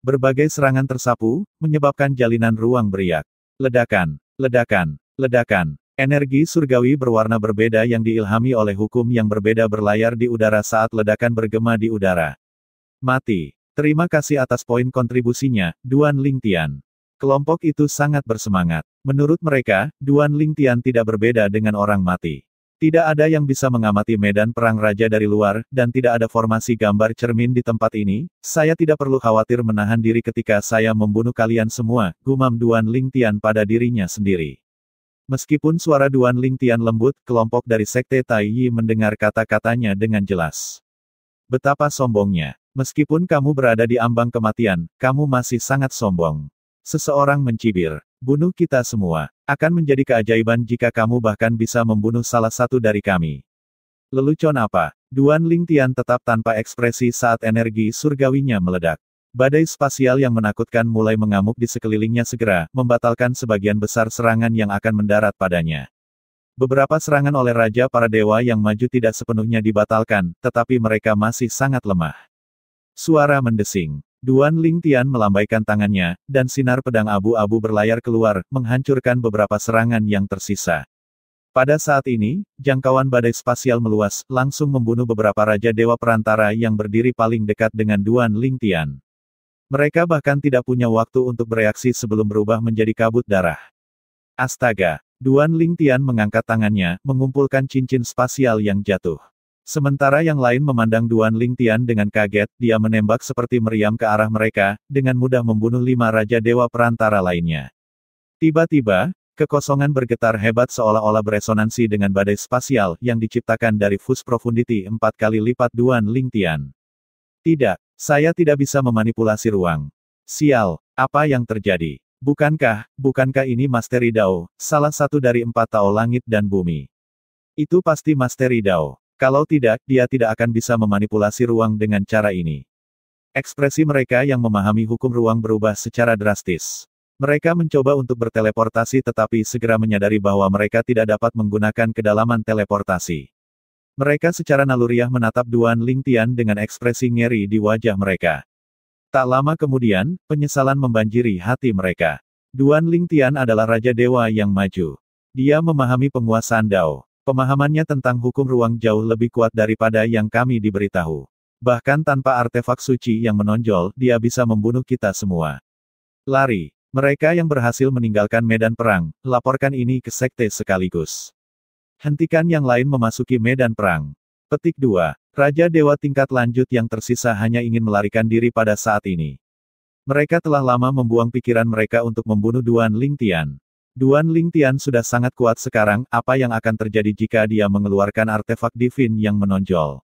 Berbagai serangan tersapu, menyebabkan jalinan ruang beriak. Ledakan, ledakan, ledakan. Energi surgawi berwarna berbeda yang diilhami oleh hukum yang berbeda berlayar di udara saat ledakan bergema di udara. Mati. Terima kasih atas poin kontribusinya, Duan Lingtian. Kelompok itu sangat bersemangat. Menurut mereka, Duan Lingtian tidak berbeda dengan orang mati. Tidak ada yang bisa mengamati medan perang raja dari luar, dan tidak ada formasi gambar cermin di tempat ini. Saya tidak perlu khawatir menahan diri ketika saya membunuh kalian semua, gumam Duan Lingtian pada dirinya sendiri. Meskipun suara Duan Lingtian lembut, kelompok dari Sekte Taiyi mendengar kata-katanya dengan jelas. Betapa sombongnya. Meskipun kamu berada di ambang kematian, kamu masih sangat sombong. Seseorang mencibir. Bunuh kita semua. Akan menjadi keajaiban jika kamu bahkan bisa membunuh salah satu dari kami. Lelucon apa? Duan Lingtian tetap tanpa ekspresi saat energi surgawinya meledak. Badai spasial yang menakutkan mulai mengamuk di sekelilingnya segera, membatalkan sebagian besar serangan yang akan mendarat padanya. Beberapa serangan oleh Raja para Dewa yang maju tidak sepenuhnya dibatalkan, tetapi mereka masih sangat lemah. Suara mendesing. Duan Lingtian melambaikan tangannya, dan sinar pedang abu-abu berlayar keluar, menghancurkan beberapa serangan yang tersisa. Pada saat ini, jangkauan badai spasial meluas, langsung membunuh beberapa Raja Dewa Perantara yang berdiri paling dekat dengan Duan Lingtian. Mereka bahkan tidak punya waktu untuk bereaksi sebelum berubah menjadi kabut darah. Astaga! Duan Lingtian mengangkat tangannya, mengumpulkan cincin spasial yang jatuh. Sementara yang lain memandang Duan Lingtian dengan kaget, dia menembak seperti meriam ke arah mereka, dengan mudah membunuh 5 Raja Dewa Perantara lainnya. Tiba-tiba, kekosongan bergetar hebat seolah-olah beresonansi dengan badai spasial yang diciptakan dari Fus Profundity 4 kali lipat Duan Lingtian. Tidak, saya tidak bisa memanipulasi ruang. Sial, apa yang terjadi? Bukankah ini Masteri Dao, salah satu dari 4 Tao langit dan bumi? Itu pasti Masteri Dao. Kalau tidak, dia tidak akan bisa memanipulasi ruang dengan cara ini. Ekspresi mereka yang memahami hukum ruang berubah secara drastis. Mereka mencoba untuk berteleportasi tetapi segera menyadari bahwa mereka tidak dapat menggunakan kedalaman teleportasi. Mereka secara naluriah menatap Duan Lingtian dengan ekspresi ngeri di wajah mereka. Tak lama kemudian, penyesalan membanjiri hati mereka. Duan Lingtian adalah Raja Dewa yang maju. Dia memahami penguasaan Dao. Pemahamannya tentang hukum ruang jauh lebih kuat daripada yang kami diberitahu. Bahkan tanpa artefak suci yang menonjol, dia bisa membunuh kita semua. Lari. Mereka yang berhasil meninggalkan medan perang, laporkan ini ke sekte sekaligus. Hentikan yang lain memasuki medan perang. Petik 2. Raja Dewa tingkat lanjut yang tersisa hanya ingin melarikan diri pada saat ini. Mereka telah lama membuang pikiran mereka untuk membunuh Duan Lingtian. Duan Lingtian sudah sangat kuat sekarang, apa yang akan terjadi jika dia mengeluarkan artefak divin yang menonjol?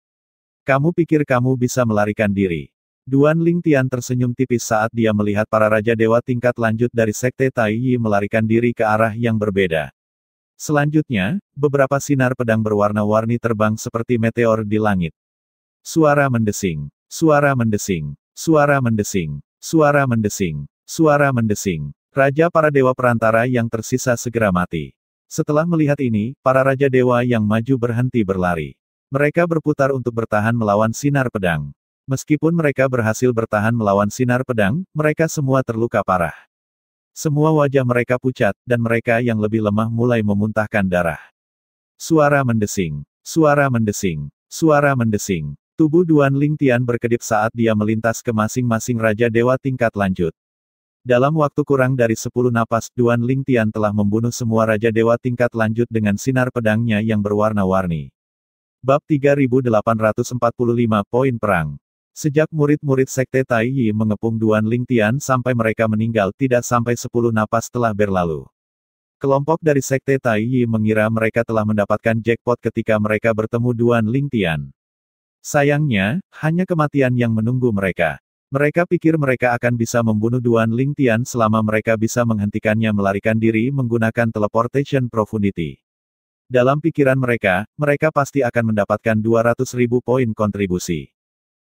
Kamu pikir kamu bisa melarikan diri? Duan Lingtian tersenyum tipis saat dia melihat para Raja Dewa tingkat lanjut dari Sekte Tai Yi melarikan diri ke arah yang berbeda. Selanjutnya, beberapa sinar pedang berwarna-warni terbang seperti meteor di langit. Suara mendesing, suara mendesing, suara mendesing, suara mendesing, suara mendesing. Raja para dewa perantara yang tersisa segera mati. Setelah melihat ini, para Raja Dewa yang maju berhenti berlari. Mereka berputar untuk bertahan melawan sinar pedang. Meskipun mereka berhasil bertahan melawan sinar pedang, mereka semua terluka parah. Semua wajah mereka pucat, dan mereka yang lebih lemah mulai memuntahkan darah. Suara mendesing, suara mendesing, suara mendesing. Tubuh Duan Lingtian berkedip saat dia melintas ke masing-masing Raja Dewa tingkat lanjut. Dalam waktu kurang dari 10 napas, Duan Lingtian telah membunuh semua Raja Dewa tingkat lanjut dengan sinar pedangnya yang berwarna-warni. Bab 3845 Poin Perang. Sejak murid-murid Sekte Tai Yi mengepung Duan Lingtian sampai mereka meninggal tidak sampai 10 napas telah berlalu. Kelompok dari Sekte Tai Yi mengira mereka telah mendapatkan jackpot ketika mereka bertemu Duan Lingtian. Sayangnya, hanya kematian yang menunggu mereka. Mereka pikir mereka akan bisa membunuh Duan Lingtian selama mereka bisa menghentikannya melarikan diri menggunakan teleportation profundity. Dalam pikiran mereka, mereka pasti akan mendapatkan 200.000 poin kontribusi.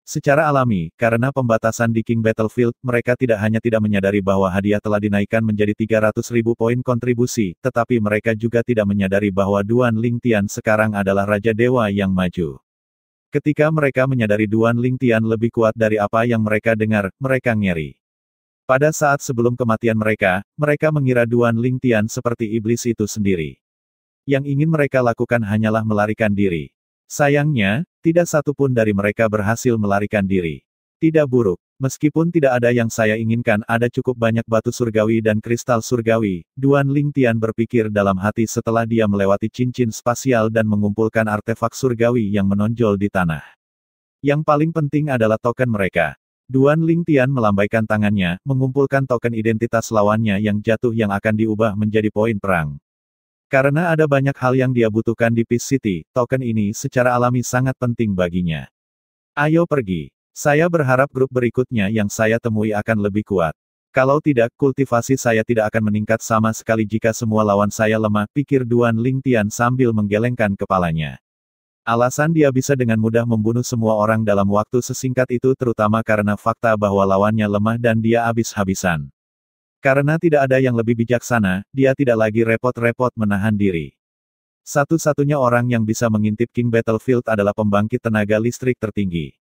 Secara alami, karena pembatasan di King Battlefield, mereka tidak hanya tidak menyadari bahwa hadiah telah dinaikkan menjadi 300.000 poin kontribusi, tetapi mereka juga tidak menyadari bahwa Duan Lingtian sekarang adalah Raja Dewa yang maju. Ketika mereka menyadari Duan Lingtian lebih kuat dari apa yang mereka dengar, mereka ngeri. Pada saat sebelum kematian mereka mengira Duan Lingtian seperti iblis itu sendiri. Yang ingin mereka lakukan hanyalah melarikan diri. Sayangnya, tidak satu pun dari mereka berhasil melarikan diri. Tidak buruk. Meskipun tidak ada yang saya inginkan, ada cukup banyak batu surgawi dan kristal surgawi, Duan Lingtian berpikir dalam hati setelah dia melewati cincin spasial dan mengumpulkan artefak surgawi yang menonjol di tanah. Yang paling penting adalah token mereka. Duan Lingtian melambaikan tangannya, mengumpulkan token identitas lawannya yang jatuh yang akan diubah menjadi poin perang. Karena ada banyak hal yang dia butuhkan di Peace City, token ini secara alami sangat penting baginya. Ayo pergi. Saya berharap grup berikutnya yang saya temui akan lebih kuat. Kalau tidak, kultivasi saya tidak akan meningkat sama sekali jika semua lawan saya lemah, pikir Duan Lingtian sambil menggelengkan kepalanya. Alasan dia bisa dengan mudah membunuh semua orang dalam waktu sesingkat itu terutama karena fakta bahwa lawannya lemah dan dia habis-habisan. Karena tidak ada yang lebih bijaksana, dia tidak lagi repot-repot menahan diri. Satu-satunya orang yang bisa mengintip King Battlefield adalah pembangkit tenaga listrik tertinggi.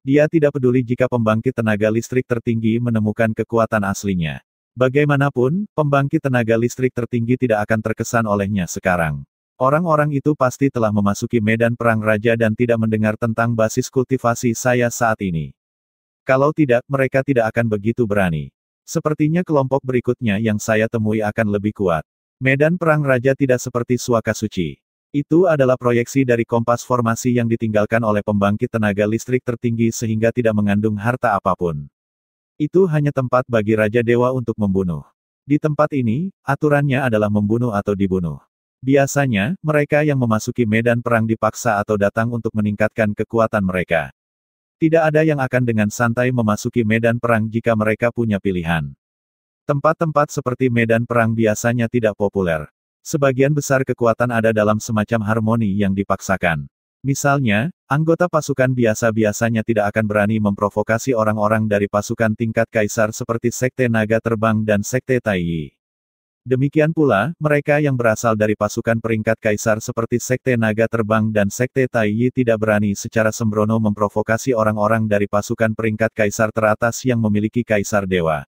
Dia tidak peduli jika pembangkit tenaga listrik tertinggi menemukan kekuatan aslinya. Bagaimanapun, pembangkit tenaga listrik tertinggi tidak akan terkesan olehnya sekarang. Orang-orang itu pasti telah memasuki medan perang raja dan tidak mendengar tentang basis kultivasi saya saat ini. Kalau tidak, mereka tidak akan begitu berani. Sepertinya kelompok berikutnya yang saya temui akan lebih kuat. Medan perang raja tidak seperti Suaka Suci. Itu adalah proyeksi dari kompas formasi yang ditinggalkan oleh pembangkit tenaga listrik tertinggi sehingga tidak mengandung harta apapun. Itu hanya tempat bagi Raja Dewa untuk membunuh. Di tempat ini, aturannya adalah membunuh atau dibunuh. Biasanya, mereka yang memasuki medan perang dipaksa atau datang untuk meningkatkan kekuatan mereka. Tidak ada yang akan dengan santai memasuki medan perang jika mereka punya pilihan. Tempat-tempat seperti medan perang biasanya tidak populer. Sebagian besar kekuatan ada dalam semacam harmoni yang dipaksakan. Misalnya, anggota pasukan biasa-biasanya tidak akan berani memprovokasi orang-orang dari pasukan tingkat kaisar seperti Sekte Naga Terbang dan Sekte Tai Yi. Demikian pula, mereka yang berasal dari pasukan peringkat kaisar seperti Sekte Naga Terbang dan Sekte Tai Yi tidak berani secara sembrono memprovokasi orang-orang dari pasukan peringkat kaisar teratas yang memiliki kaisar dewa.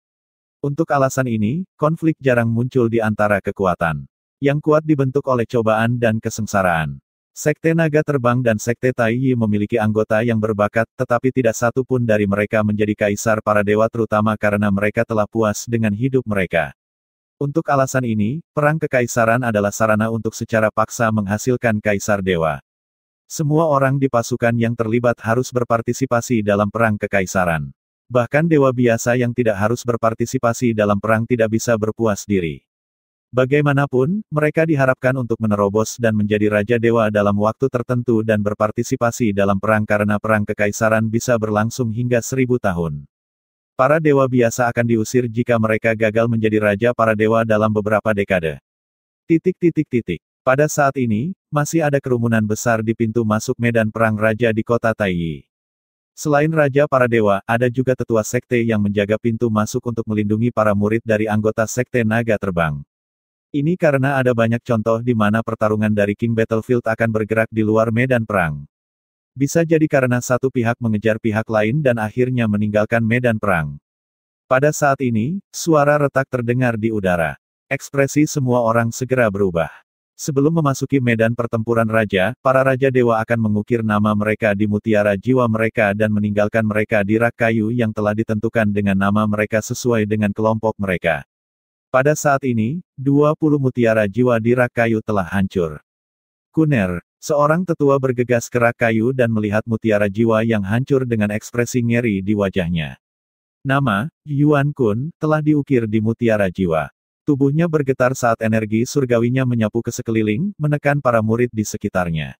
Untuk alasan ini, konflik jarang muncul di antara kekuatan. Yang kuat dibentuk oleh cobaan dan kesengsaraan. Sekte Naga Terbang dan Sekte Tai Yi memiliki anggota yang berbakat, tetapi tidak satu pun dari mereka menjadi kaisar para dewa terutama karena mereka telah puas dengan hidup mereka. Untuk alasan ini, perang kekaisaran adalah sarana untuk secara paksa menghasilkan kaisar dewa. Semua orang di pasukan yang terlibat harus berpartisipasi dalam perang kekaisaran. Bahkan dewa biasa yang tidak harus berpartisipasi dalam perang tidak bisa berpuas diri. Bagaimanapun, mereka diharapkan untuk menerobos dan menjadi raja dewa dalam waktu tertentu dan berpartisipasi dalam perang karena perang kekaisaran bisa berlangsung hingga 1000 tahun. Para dewa biasa akan diusir jika mereka gagal menjadi raja para dewa dalam beberapa dekade. Pada saat ini, masih ada kerumunan besar di pintu masuk medan perang raja di kota Taiyi. Selain raja para dewa, ada juga tetua sekte yang menjaga pintu masuk untuk melindungi para murid dari anggota sekte naga terbang. Ini karena ada banyak contoh di mana pertarungan dari King Battlefield akan bergerak di luar medan perang. Bisa jadi karena satu pihak mengejar pihak lain dan akhirnya meninggalkan medan perang. Pada saat ini, suara retak terdengar di udara. Ekspresi semua orang segera berubah. Sebelum memasuki medan pertempuran raja, para raja dewa akan mengukir nama mereka di mutiara jiwa mereka dan meninggalkan mereka di rak kayu yang telah ditentukan dengan nama mereka sesuai dengan kelompok mereka. Pada saat ini, 20 mutiara jiwa di rak kayu telah hancur. Kuner, seorang tetua bergegas ke rak kayu dan melihat mutiara jiwa yang hancur dengan ekspresi ngeri di wajahnya. Nama, Yuan Kun, telah diukir di mutiara jiwa. Tubuhnya bergetar saat energi surgawinya menyapu ke sekeliling, menekan para murid di sekitarnya.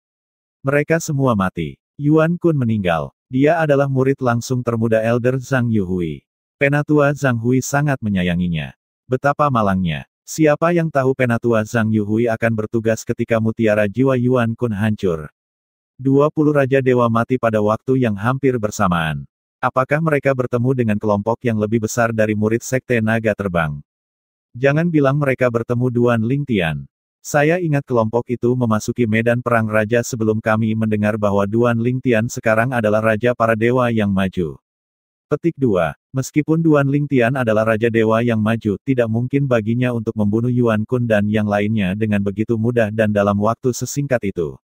Mereka semua mati. Yuan Kun meninggal. Dia adalah murid langsung termuda Elder Zhang Yuhui. Penatua Zhang Hui sangat menyayanginya. Betapa malangnya. Siapa yang tahu Penatua Zhang Yuhui akan bertugas ketika mutiara jiwa Yuan Kun hancur. 20 Raja Dewa mati pada waktu yang hampir bersamaan. Apakah mereka bertemu dengan kelompok yang lebih besar dari murid Sekte Naga Terbang? Jangan bilang mereka bertemu Duan Lingtian. Saya ingat kelompok itu memasuki medan perang raja sebelum kami mendengar bahwa Duan Lingtian sekarang adalah Raja para Dewa yang maju. Petik 2. Meskipun Duan Lingtian adalah Raja Dewa yang maju, tidak mungkin baginya untuk membunuh Yuan Kun dan yang lainnya dengan begitu mudah dan dalam waktu sesingkat itu.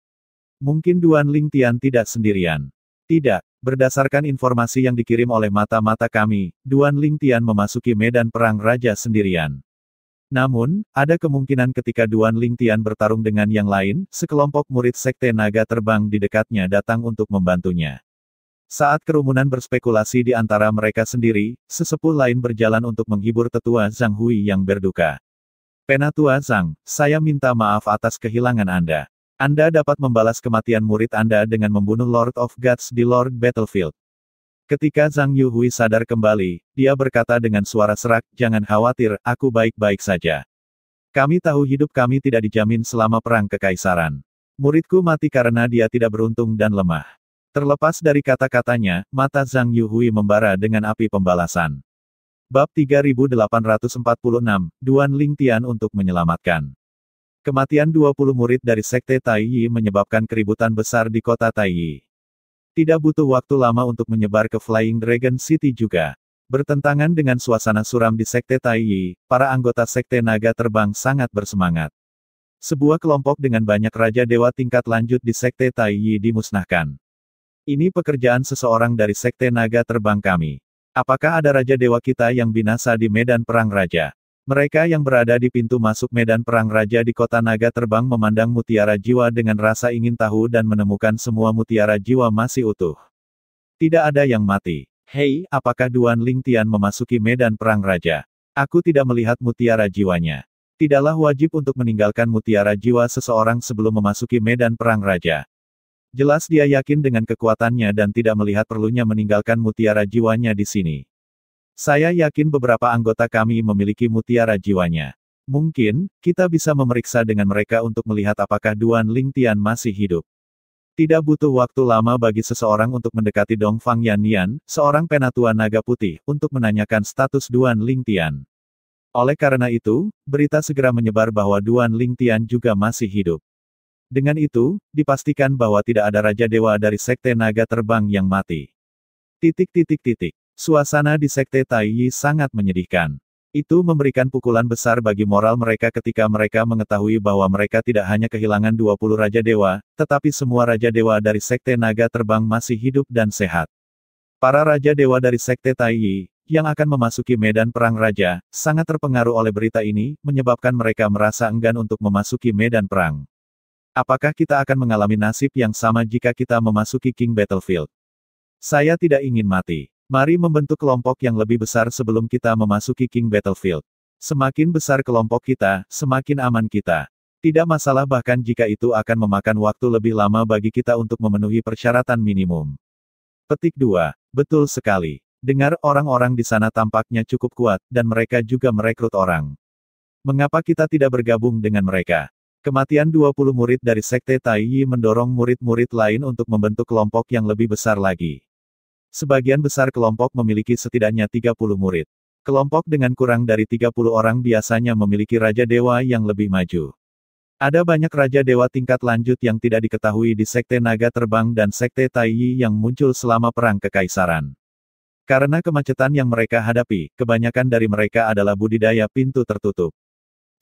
Mungkin Duan Lingtian tidak sendirian. Tidak, berdasarkan informasi yang dikirim oleh mata-mata kami, Duan Lingtian memasuki medan perang raja sendirian. Namun, ada kemungkinan ketika Duan Lingtian bertarung dengan yang lain, sekelompok murid Sekte Naga Terbang di dekatnya datang untuk membantunya. Saat kerumunan berspekulasi di antara mereka sendiri, sesepuh lain berjalan untuk menghibur tetua Zhang Hui yang berduka. Penatua Zhang, saya minta maaf atas kehilangan Anda. Anda dapat membalas kematian murid Anda dengan membunuh Lord of Gods di Lord Battlefield. Ketika Zhang Yuhui sadar kembali, dia berkata dengan suara serak, jangan khawatir, aku baik-baik saja. Kami tahu hidup kami tidak dijamin selama perang kekaisaran. Muridku mati karena dia tidak beruntung dan lemah. Terlepas dari kata-katanya, mata Zhang Yuhui membara dengan api pembalasan. Bab 3846, Duan Lingtian untuk menyelamatkan. Kematian 20 murid dari Sekte Taiyi menyebabkan keributan besar di kota Taiyi. Tidak butuh waktu lama untuk menyebar ke Flying Dragon City juga. Bertentangan dengan suasana suram di Sekte Taiyi, para anggota Sekte Naga Terbang sangat bersemangat. Sebuah kelompok dengan banyak raja dewa tingkat lanjut di Sekte Taiyi dimusnahkan. Ini pekerjaan seseorang dari Sekte Naga Terbang kami. Apakah ada raja dewa kita yang binasa di medan perang raja? Mereka yang berada di pintu masuk medan perang raja di kota Naga Terbang memandang mutiara jiwa dengan rasa ingin tahu dan menemukan semua mutiara jiwa masih utuh. Tidak ada yang mati. Hei, apakah Duan Lingtian memasuki medan perang raja? Aku tidak melihat mutiara jiwanya. Tidaklah wajib untuk meninggalkan mutiara jiwa seseorang sebelum memasuki medan perang raja. Jelas dia yakin dengan kekuatannya dan tidak melihat perlunya meninggalkan mutiara jiwanya di sini. Saya yakin beberapa anggota kami memiliki mutiara jiwanya. Mungkin, kita bisa memeriksa dengan mereka untuk melihat apakah Duan Lingtian masih hidup. Tidak butuh waktu lama bagi seseorang untuk mendekati Dongfang Yannian, seorang penatua naga putih, untuk menanyakan status Duan Lingtian. Oleh karena itu, berita segera menyebar bahwa Duan Lingtian juga masih hidup. Dengan itu, dipastikan bahwa tidak ada Raja Dewa dari Sekte Naga Terbang yang mati. Suasana di Sekte Taiyi sangat menyedihkan. Itu memberikan pukulan besar bagi moral mereka ketika mereka mengetahui bahwa mereka tidak hanya kehilangan 20 Raja Dewa, tetapi semua Raja Dewa dari Sekte Naga Terbang masih hidup dan sehat. Para Raja Dewa dari Sekte Taiyi, yang akan memasuki medan perang raja, sangat terpengaruh oleh berita ini, menyebabkan mereka merasa enggan untuk memasuki medan perang. Apakah kita akan mengalami nasib yang sama jika kita memasuki King Battlefield? Saya tidak ingin mati. Mari membentuk kelompok yang lebih besar sebelum kita memasuki King Battlefield. Semakin besar kelompok kita, semakin aman kita. Tidak masalah bahkan jika itu akan memakan waktu lebih lama bagi kita untuk memenuhi persyaratan minimum. Petik 2. Betul sekali. Dengar orang-orang di sana tampaknya cukup kuat, dan mereka juga merekrut orang. Mengapa kita tidak bergabung dengan mereka? Kematian 20 murid dari Sekte Taiyi mendorong murid-murid lain untuk membentuk kelompok yang lebih besar lagi. Sebagian besar kelompok memiliki setidaknya 30 murid. Kelompok dengan kurang dari 30 orang biasanya memiliki Raja Dewa yang lebih maju. Ada banyak Raja Dewa tingkat lanjut yang tidak diketahui di Sekte Naga Terbang dan Sekte Taiyi yang muncul selama Perang Kekaisaran. Karena kemacetan yang mereka hadapi, kebanyakan dari mereka adalah budidaya pintu tertutup.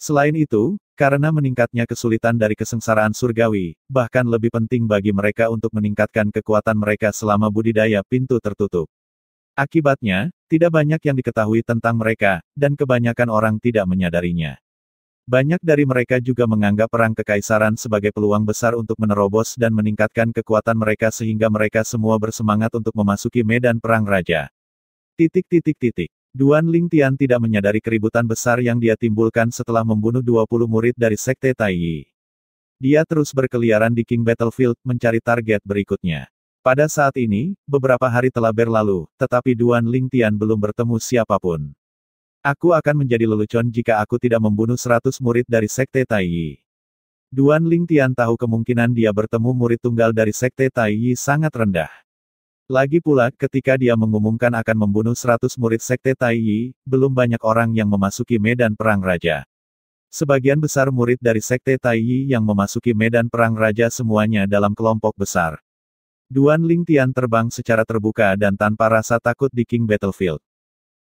Selain itu, karena meningkatnya kesulitan dari kesengsaraan surgawi, bahkan lebih penting bagi mereka untuk meningkatkan kekuatan mereka selama budidaya pintu tertutup. Akibatnya, tidak banyak yang diketahui tentang mereka, dan kebanyakan orang tidak menyadarinya. Banyak dari mereka juga menganggap Perang Kekaisaran sebagai peluang besar untuk menerobos dan meningkatkan kekuatan mereka sehingga mereka semua bersemangat untuk memasuki medan perang raja. Duan Lingtian tidak menyadari keributan besar yang dia timbulkan setelah membunuh 20 murid dari Sekte Taiyi. Dia terus berkeliaran di King Battlefield, mencari target berikutnya. Pada saat ini, beberapa hari telah berlalu, tetapi Duan Lingtian belum bertemu siapapun. Aku akan menjadi lelucon jika aku tidak membunuh 100 murid dari Sekte Taiyi. Duan Lingtian tahu kemungkinan dia bertemu murid tunggal dari Sekte Taiyi sangat rendah. Lagi pula, ketika dia mengumumkan akan membunuh 100 murid Sekte Taiyi, belum banyak orang yang memasuki medan perang raja. Sebagian besar murid dari Sekte Taiyi yang memasuki medan perang raja semuanya dalam kelompok besar. Duan Lingtian terbang secara terbuka dan tanpa rasa takut di King Battlefield.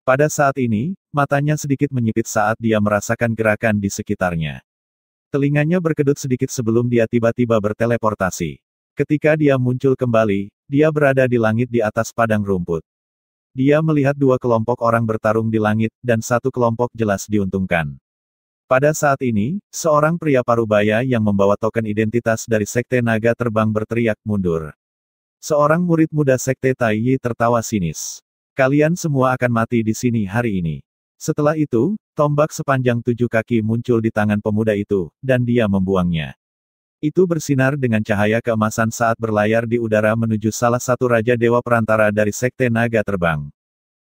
Pada saat ini, matanya sedikit menyipit saat dia merasakan gerakan di sekitarnya. Telinganya berkedut sedikit sebelum dia tiba-tiba berteleportasi. Ketika dia muncul kembali, dia berada di langit di atas padang rumput. Dia melihat dua kelompok orang bertarung di langit, dan satu kelompok jelas diuntungkan. Pada saat ini, seorang pria parubaya yang membawa token identitas dari Sekte Naga Terbang berteriak mundur. Seorang murid muda Sekte Taiyi tertawa sinis. Kalian semua akan mati di sini hari ini. Setelah itu, tombak sepanjang 7 kaki muncul di tangan pemuda itu, dan dia membuangnya. Itu bersinar dengan cahaya keemasan saat berlayar di udara menuju salah satu Raja Dewa Perantara dari Sekte Naga Terbang.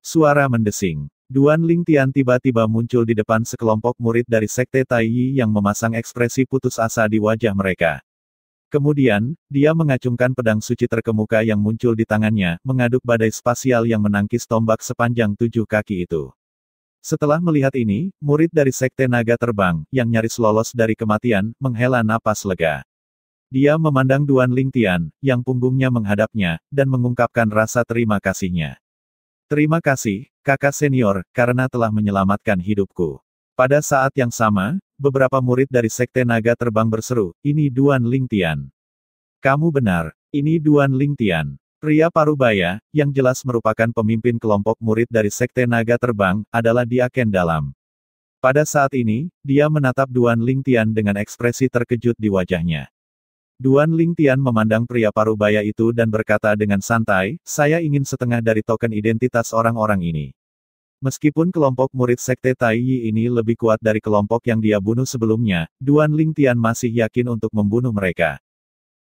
Suara mendesing. Duan Lingtian tiba-tiba muncul di depan sekelompok murid dari Sekte Taiyi yang memasang ekspresi putus asa di wajah mereka. Kemudian, dia mengacungkan pedang suci terkemuka yang muncul di tangannya, mengaduk badai spasial yang menangkis tombak sepanjang 7 kaki itu. Setelah melihat ini, murid dari Sekte Naga Terbang, yang nyaris lolos dari kematian, menghela napas lega. Dia memandang Duan Lingtian, yang punggungnya menghadapnya, dan mengungkapkan rasa terima kasihnya. Terima kasih, kakak senior, karena telah menyelamatkan hidupku. Pada saat yang sama, beberapa murid dari Sekte Naga Terbang berseru, ini Duan Lingtian. Kamu benar, ini Duan Lingtian. Pria parubaya, yang jelas merupakan pemimpin kelompok murid dari Sekte Naga Terbang, adalah Diaken Dalam. Pada saat ini, dia menatap Duan Lingtian dengan ekspresi terkejut di wajahnya. Duan Lingtian memandang pria parubaya itu dan berkata dengan santai, saya ingin setengah dari token identitas orang-orang ini. Meskipun kelompok murid Sekte Taiyi ini lebih kuat dari kelompok yang dia bunuh sebelumnya, Duan Lingtian masih yakin untuk membunuh mereka.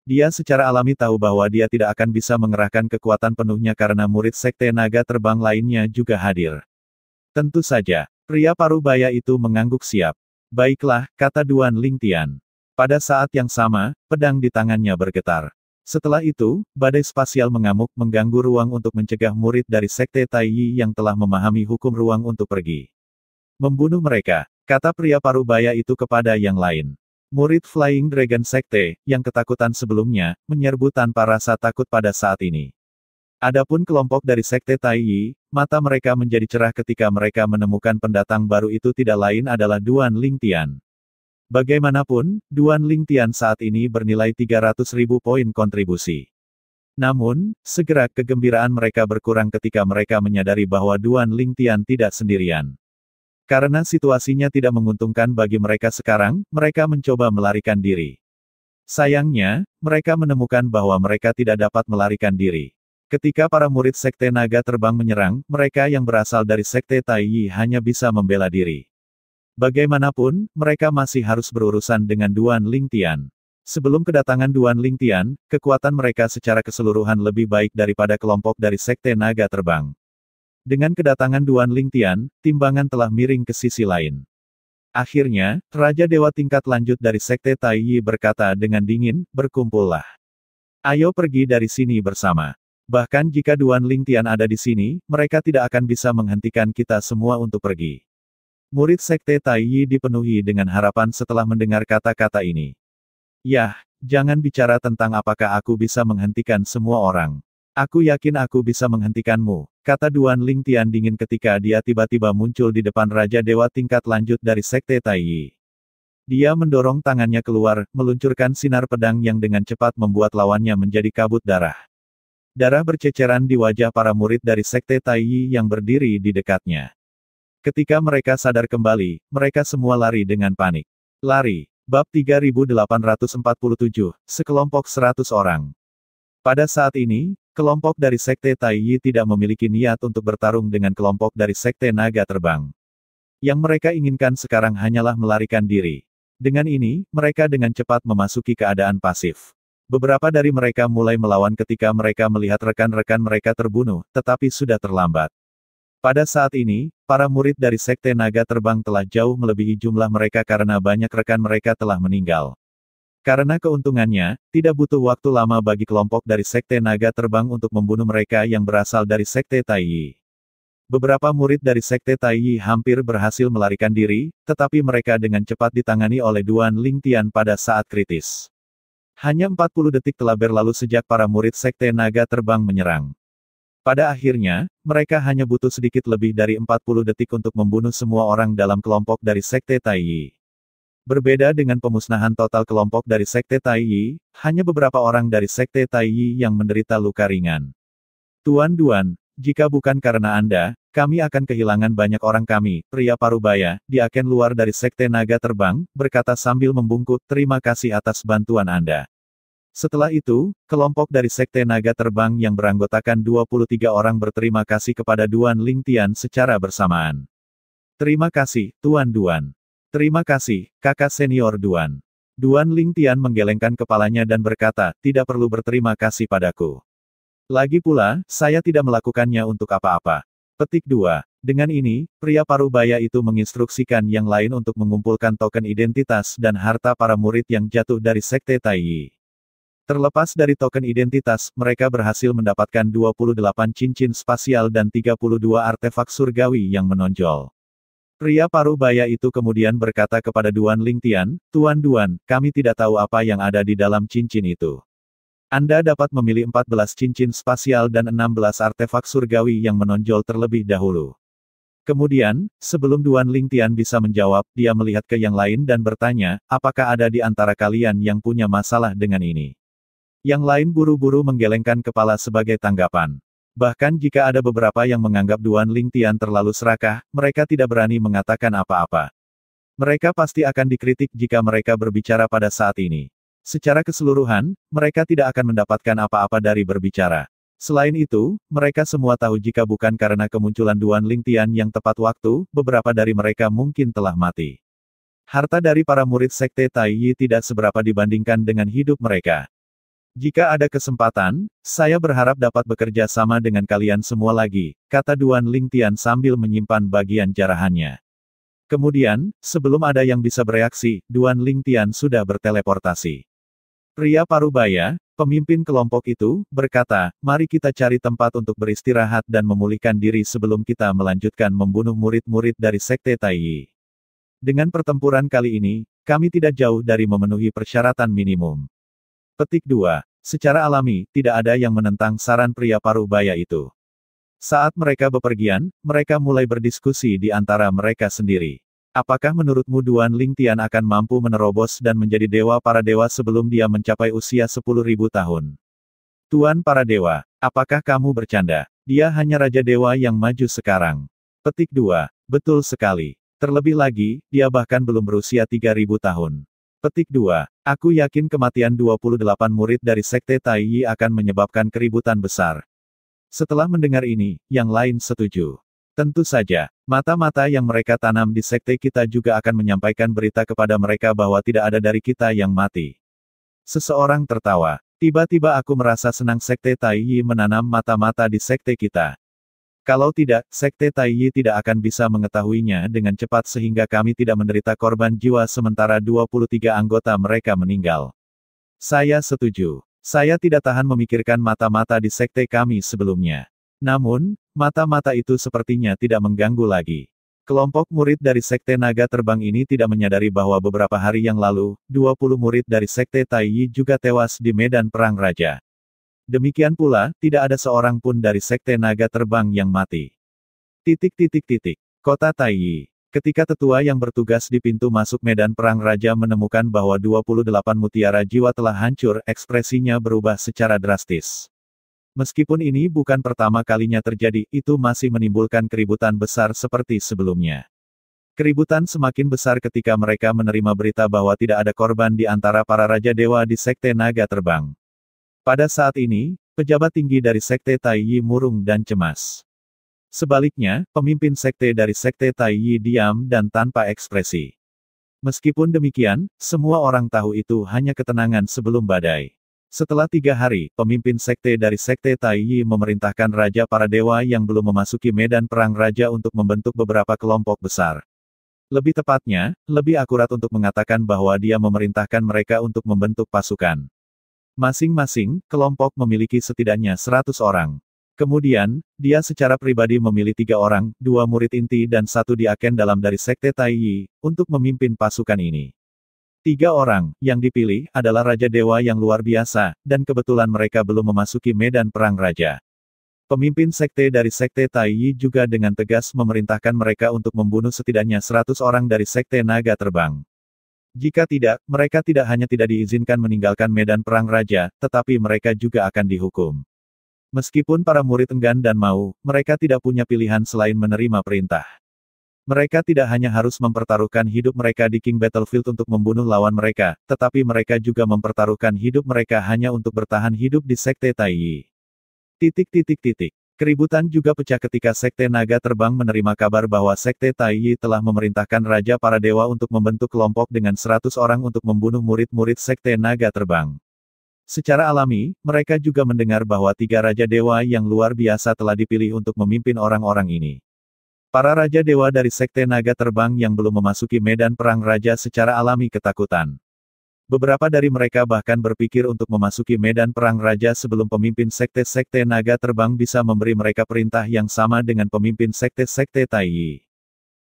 Dia secara alami tahu bahwa dia tidak akan bisa mengerahkan kekuatan penuhnya karena murid Sekte Naga Terbang lainnya juga hadir. Tentu saja, pria parubaya itu mengangguk siap. Baiklah, kata Duan Lingtian. Pada saat yang sama, pedang di tangannya bergetar. Setelah itu, badai spasial mengamuk mengganggu ruang untuk mencegah murid dari Sekte Taiyi yang telah memahami hukum ruang untuk pergi. Membunuh mereka, kata pria parubaya itu kepada yang lain. Murid Flying Dragon Sekte, yang ketakutan sebelumnya, menyerbu tanpa rasa takut pada saat ini. Adapun kelompok dari Sekte Taiyi, mata mereka menjadi cerah ketika mereka menemukan pendatang baru itu tidak lain adalah Duan Lingtian. Bagaimanapun, Duan Lingtian saat ini bernilai 300.000 poin kontribusi. Namun, segera kegembiraan mereka berkurang ketika mereka menyadari bahwa Duan Lingtian tidak sendirian. Karena situasinya tidak menguntungkan bagi mereka sekarang, mereka mencoba melarikan diri. Sayangnya, mereka menemukan bahwa mereka tidak dapat melarikan diri. Ketika para murid Sekte Naga Terbang menyerang, mereka yang berasal dari Sekte Taiyi hanya bisa membela diri. Bagaimanapun, mereka masih harus berurusan dengan Duan Lingtian. Sebelum kedatangan Duan Lingtian, kekuatan mereka secara keseluruhan lebih baik daripada kelompok dari Sekte Naga Terbang. Dengan kedatangan Duan Lingtian, timbangan telah miring ke sisi lain. Akhirnya, Raja Dewa tingkat lanjut dari Sekte Taiyi berkata dengan dingin, berkumpullah. Ayo pergi dari sini bersama. Bahkan jika Duan Lingtian ada di sini, mereka tidak akan bisa menghentikan kita semua untuk pergi. Murid Sekte Taiyi dipenuhi dengan harapan setelah mendengar kata-kata ini. Yah, jangan bicara tentang apakah aku bisa menghentikan semua orang. Aku yakin aku bisa menghentikanmu, kata Duan Lingtian dingin ketika dia tiba-tiba muncul di depan Raja Dewa tingkat lanjut dari Sekte Taiyi. Dia mendorong tangannya keluar, meluncurkan sinar pedang yang dengan cepat membuat lawannya menjadi kabut darah. Darah berceceran di wajah para murid dari Sekte Taiyi yang berdiri di dekatnya. Ketika mereka sadar kembali, mereka semua lari dengan panik. Lari. Bab 3847, sekelompok 100 orang. Pada saat ini, kelompok dari Sekte Taiyi tidak memiliki niat untuk bertarung dengan kelompok dari Sekte Naga Terbang. Yang mereka inginkan sekarang hanyalah melarikan diri. Dengan ini, mereka dengan cepat memasuki keadaan pasif. Beberapa dari mereka mulai melawan ketika mereka melihat rekan-rekan mereka terbunuh, tetapi sudah terlambat. Pada saat ini, para murid dari Sekte Naga Terbang telah jauh melebihi jumlah mereka karena banyak rekan mereka telah meninggal. Karena keuntungannya, tidak butuh waktu lama bagi kelompok dari Sekte Naga Terbang untuk membunuh mereka yang berasal dari Sekte Taiyi. Beberapa murid dari Sekte Taiyi hampir berhasil melarikan diri, tetapi mereka dengan cepat ditangani oleh Duan Lingtian pada saat kritis. Hanya 40 detik telah berlalu sejak para murid Sekte Naga Terbang menyerang. Pada akhirnya, mereka hanya butuh sedikit lebih dari 40 detik untuk membunuh semua orang dalam kelompok dari Sekte Taiyi. Berbeda dengan pemusnahan total kelompok dari Sekte Taiyi, hanya beberapa orang dari Sekte Taiyi yang menderita luka ringan. Tuan Duan, jika bukan karena Anda, kami akan kehilangan banyak orang kami, pria parubaya, di aken luar dari Sekte Naga Terbang, berkata sambil membungkuk, terima kasih atas bantuan Anda. Setelah itu, kelompok dari Sekte Naga Terbang yang beranggotakan 23 orang berterima kasih kepada Duan Lingtian secara bersamaan. Terima kasih, Tuan Duan. Terima kasih, kakak senior Duan. Duan Lingtian menggelengkan kepalanya dan berkata, tidak perlu berterima kasih padaku. Lagi pula, saya tidak melakukannya untuk apa-apa. Petik 2. Dengan ini, pria parubaya itu menginstruksikan yang lain untuk mengumpulkan token identitas dan harta para murid yang jatuh dari Sekte Taiyi. Terlepas dari token identitas, mereka berhasil mendapatkan 28 cincin spasial dan 32 artefak surgawi yang menonjol. Pria parubaya itu kemudian berkata kepada Duan Lingtian, Tuan Duan, kami tidak tahu apa yang ada di dalam cincin itu. Anda dapat memilih 14 cincin spasial dan 16 artefak surgawi yang menonjol terlebih dahulu. Kemudian, sebelum Duan Lingtian bisa menjawab, dia melihat ke yang lain dan bertanya, apakah ada di antara kalian yang punya masalah dengan ini? Yang lain buru-buru menggelengkan kepala sebagai tanggapan. Bahkan jika ada beberapa yang menganggap Duan Lingtian terlalu serakah, mereka tidak berani mengatakan apa-apa. Mereka pasti akan dikritik jika mereka berbicara pada saat ini. Secara keseluruhan, mereka tidak akan mendapatkan apa-apa dari berbicara. Selain itu, mereka semua tahu jika bukan karena kemunculan Duan Lingtian yang tepat waktu, beberapa dari mereka mungkin telah mati. Harta dari para murid Sekte Taiyi tidak seberapa dibandingkan dengan hidup mereka. Jika ada kesempatan, saya berharap dapat bekerja sama dengan kalian semua lagi, kata Duan Lingtian sambil menyimpan bagian jarahannya. Kemudian, sebelum ada yang bisa bereaksi, Duan Lingtian sudah berteleportasi. Pria parubaya, pemimpin kelompok itu, berkata, mari kita cari tempat untuk beristirahat dan memulihkan diri sebelum kita melanjutkan membunuh murid-murid dari Sekte Taiyi. Dengan pertempuran kali ini, kami tidak jauh dari memenuhi persyaratan minimum. Petik 2. Secara alami, tidak ada yang menentang saran pria paruh baya itu. Saat mereka bepergian, mereka mulai berdiskusi di antara mereka sendiri. Apakah menurutmu Duan Lingtian akan mampu menerobos dan menjadi dewa para dewa sebelum dia mencapai usia 10.000 tahun? Tuan para dewa, apakah kamu bercanda? Dia hanya Raja Dewa yang maju sekarang. Petik 2. Betul sekali. Terlebih lagi, dia bahkan belum berusia 3.000 tahun. Petik 2. Aku yakin kematian 28 murid dari Sekte Tai Yi akan menyebabkan keributan besar. Setelah mendengar ini, yang lain setuju. Tentu saja, mata-mata yang mereka tanam di sekte kita juga akan menyampaikan berita kepada mereka bahwa tidak ada dari kita yang mati. Seseorang tertawa. Tiba-tiba aku merasa senang Sekte Tai Yi menanam mata-mata di sekte kita. Kalau tidak, Sekte Tai Yi tidak akan bisa mengetahuinya dengan cepat sehingga kami tidak menderita korban jiwa sementara 23 anggota mereka meninggal. Saya setuju. Saya tidak tahan memikirkan mata-mata di sekte kami sebelumnya. Namun, mata-mata itu sepertinya tidak mengganggu lagi. Kelompok murid dari Sekte Naga Terbang ini tidak menyadari bahwa beberapa hari yang lalu, 20 murid dari Sekte Tai Yi juga tewas di medan perang raja. Demikian pula, tidak ada seorang pun dari Sekte Naga Terbang yang mati. Kota Tai Yi. Ketika tetua yang bertugas di pintu masuk medan perang raja menemukan bahwa 28 mutiara jiwa telah hancur, ekspresinya berubah secara drastis. Meskipun ini bukan pertama kalinya terjadi, itu masih menimbulkan keributan besar seperti sebelumnya. Keributan semakin besar ketika mereka menerima berita bahwa tidak ada korban di antara para Raja Dewa di Sekte Naga Terbang. Pada saat ini, pejabat tinggi dari Sekte Tai Yi murung dan cemas. Sebaliknya, pemimpin sekte dari Sekte Tai Yi diam dan tanpa ekspresi. Meskipun demikian, semua orang tahu itu hanya ketenangan sebelum badai. Setelah 3 hari, pemimpin sekte dari Sekte Tai Yi memerintahkan Raja para Dewa yang belum memasuki medan perang raja untuk membentuk beberapa kelompok besar. Lebih tepatnya, lebih akurat untuk mengatakan bahwa dia memerintahkan mereka untuk membentuk pasukan. Masing-masing, kelompok memiliki setidaknya 100 orang. Kemudian, dia secara pribadi memilih 3 orang, 2 murid inti dan 1 diaken dalam dari Sekte Tai Yi, untuk memimpin pasukan ini. 3 orang, yang dipilih, adalah Raja Dewa yang luar biasa, dan kebetulan mereka belum memasuki medan perang raja. Pemimpin sekte dari Sekte Tai Yi juga dengan tegas memerintahkan mereka untuk membunuh setidaknya 100 orang dari Sekte Naga Terbang. Jika tidak, mereka tidak hanya tidak diizinkan meninggalkan medan perang raja, tetapi mereka juga akan dihukum. Meskipun para murid enggan dan mau, mereka tidak punya pilihan selain menerima perintah. Mereka tidak hanya harus mempertaruhkan hidup mereka di King Battlefield untuk membunuh lawan mereka, tetapi mereka juga mempertaruhkan hidup mereka hanya untuk bertahan hidup di Sekte Tai Yi. Keributan juga pecah ketika Sekte Naga Terbang menerima kabar bahwa Sekte Tai Yi telah memerintahkan Raja para Dewa untuk membentuk kelompok dengan 100 orang untuk membunuh murid-murid Sekte Naga Terbang. Secara alami, mereka juga mendengar bahwa 3 Raja Dewa yang luar biasa telah dipilih untuk memimpin orang-orang ini. Para Raja Dewa dari Sekte Naga Terbang yang belum memasuki medan perang raja secara alami ketakutan. Beberapa dari mereka bahkan berpikir untuk memasuki medan perang raja sebelum pemimpin sekte-sekte Naga Terbang bisa memberi mereka perintah yang sama dengan pemimpin sekte-sekte Tai Yi.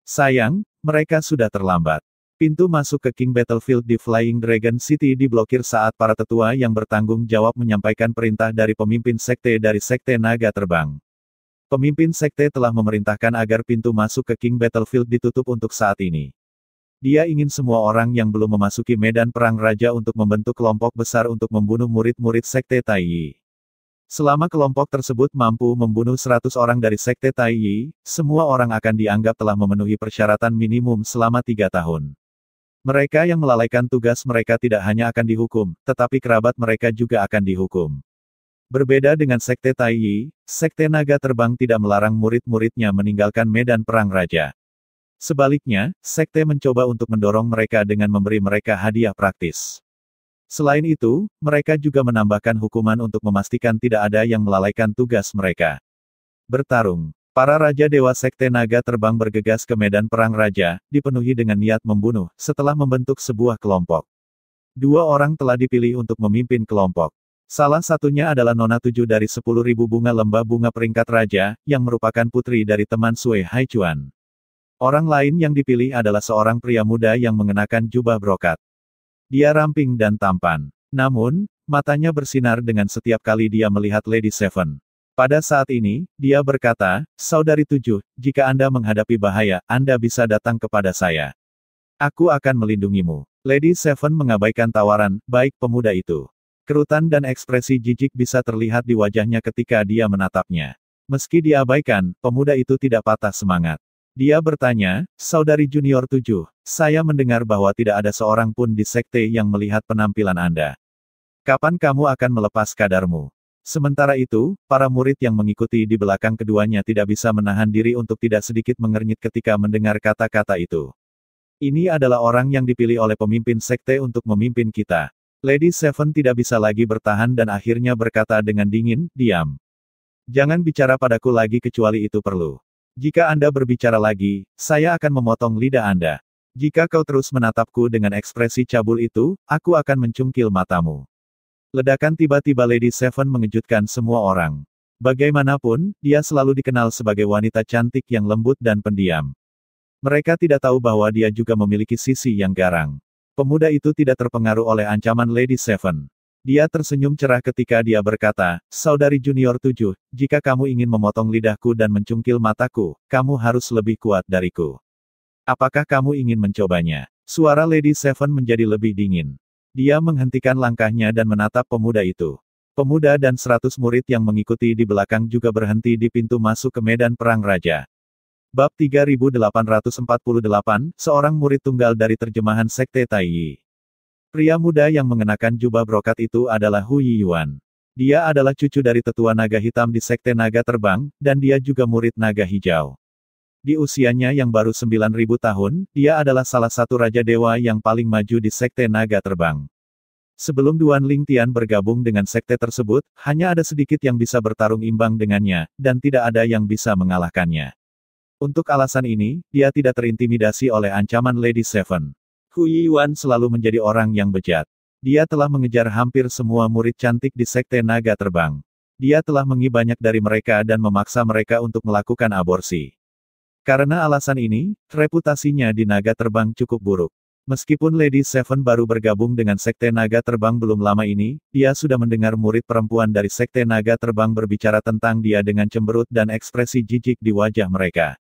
Sayang, mereka sudah terlambat. Pintu masuk ke King Battlefield di Flying Dragon City diblokir saat para tetua yang bertanggung jawab menyampaikan perintah dari pemimpin sekte dari Sekte Naga Terbang. Pemimpin sekte telah memerintahkan agar pintu masuk ke King Battlefield ditutup untuk saat ini. Dia ingin semua orang yang belum memasuki medan perang raja untuk membentuk kelompok besar untuk membunuh murid-murid Sekte Tai Yi. Selama kelompok tersebut mampu membunuh 100 orang dari Sekte Tai Yi, semua orang akan dianggap telah memenuhi persyaratan minimum selama 3 tahun. Mereka yang melalaikan tugas mereka tidak hanya akan dihukum, tetapi kerabat mereka juga akan dihukum. Berbeda dengan Sekte Tai Yi, Sekte Naga Terbang tidak melarang murid-muridnya meninggalkan medan perang raja. Sebaliknya, sekte mencoba untuk mendorong mereka dengan memberi mereka hadiah praktis. Selain itu, mereka juga menambahkan hukuman untuk memastikan tidak ada yang melalaikan tugas mereka. Bertarung. Para Raja Dewa Sekte Naga Terbang bergegas ke medan perang raja, dipenuhi dengan niat membunuh, setelah membentuk sebuah kelompok. 2 orang telah dipilih untuk memimpin kelompok. Salah satunya adalah Nona 7 dari 10.000 bunga lembah bunga peringkat raja, yang merupakan putri dari teman Sui Haichuan. Orang lain yang dipilih adalah seorang pria muda yang mengenakan jubah brokat. Dia ramping dan tampan. Namun, Matanya bersinar dengan setiap kali dia melihat Lady Seven. Pada saat ini, dia berkata, Saudari Tujuh, jika Anda menghadapi bahaya, Anda bisa datang kepada saya. Aku akan melindungimu. Lady Seven mengabaikan tawaran, baik pemuda itu. Kerutan dan ekspresi jijik bisa terlihat di wajahnya ketika dia menatapnya. Meski diabaikan, pemuda itu tidak patah semangat. Dia bertanya, Saudari Junior 7, saya mendengar bahwa tidak ada seorang pun di sekte yang melihat penampilan Anda. Kapan kamu akan melepas kadarmu? Sementara itu, para murid yang mengikuti di belakang keduanya tidak bisa menahan diri untuk tidak sedikit mengernyit ketika mendengar kata-kata itu. Ini adalah orang yang dipilih oleh pemimpin sekte untuk memimpin kita. Lady Seven tidak bisa lagi bertahan dan akhirnya berkata dengan dingin, diam. Jangan bicara padaku lagi kecuali itu perlu. Jika Anda berbicara lagi, saya akan memotong lidah Anda. Jika kau terus menatapku dengan ekspresi cabul itu, aku akan mencungkil matamu. Ledakan tiba-tiba Lady Seven mengejutkan semua orang. Bagaimanapun, dia selalu dikenal sebagai wanita cantik yang lembut dan pendiam. Mereka tidak tahu bahwa dia juga memiliki sisi yang garang. Pemuda itu tidak terpengaruh oleh ancaman Lady Seven. Dia tersenyum cerah ketika dia berkata, Saudari Junior 7, jika kamu ingin memotong lidahku dan mencungkil mataku, kamu harus lebih kuat dariku. Apakah kamu ingin mencobanya? Suara Lady Seven menjadi lebih dingin. Dia menghentikan langkahnya dan menatap pemuda itu. Pemuda dan 100 murid yang mengikuti di belakang juga berhenti di pintu masuk ke medan perang raja. Bab 3848, seorang murid tunggal dari terjemahan Sekte Taiyi. Pria muda yang mengenakan jubah brokat itu adalah Hu Yiyuan. Dia adalah cucu dari tetua naga hitam di Sekte Naga Terbang, dan dia juga murid naga hijau. Di usianya yang baru 9.000 tahun, dia adalah salah satu Raja Dewa yang paling maju di Sekte Naga Terbang. Sebelum Duan Lingtian bergabung dengan sekte tersebut, hanya ada sedikit yang bisa bertarung imbang dengannya, dan tidak ada yang bisa mengalahkannya. Untuk alasan ini, dia tidak terintimidasi oleh ancaman Lady Seven. Hu Yiyuan selalu menjadi orang yang bejat. Dia telah mengejar hampir semua murid cantik di Sekte Naga Terbang. Dia telah mengi banyak dari mereka dan memaksa mereka untuk melakukan aborsi. Karena alasan ini, reputasinya di Naga Terbang cukup buruk. Meskipun Lady Seven baru bergabung dengan Sekte Naga Terbang belum lama ini, dia sudah mendengar murid perempuan dari Sekte Naga Terbang berbicara tentang dia dengan cemberut dan ekspresi jijik di wajah mereka.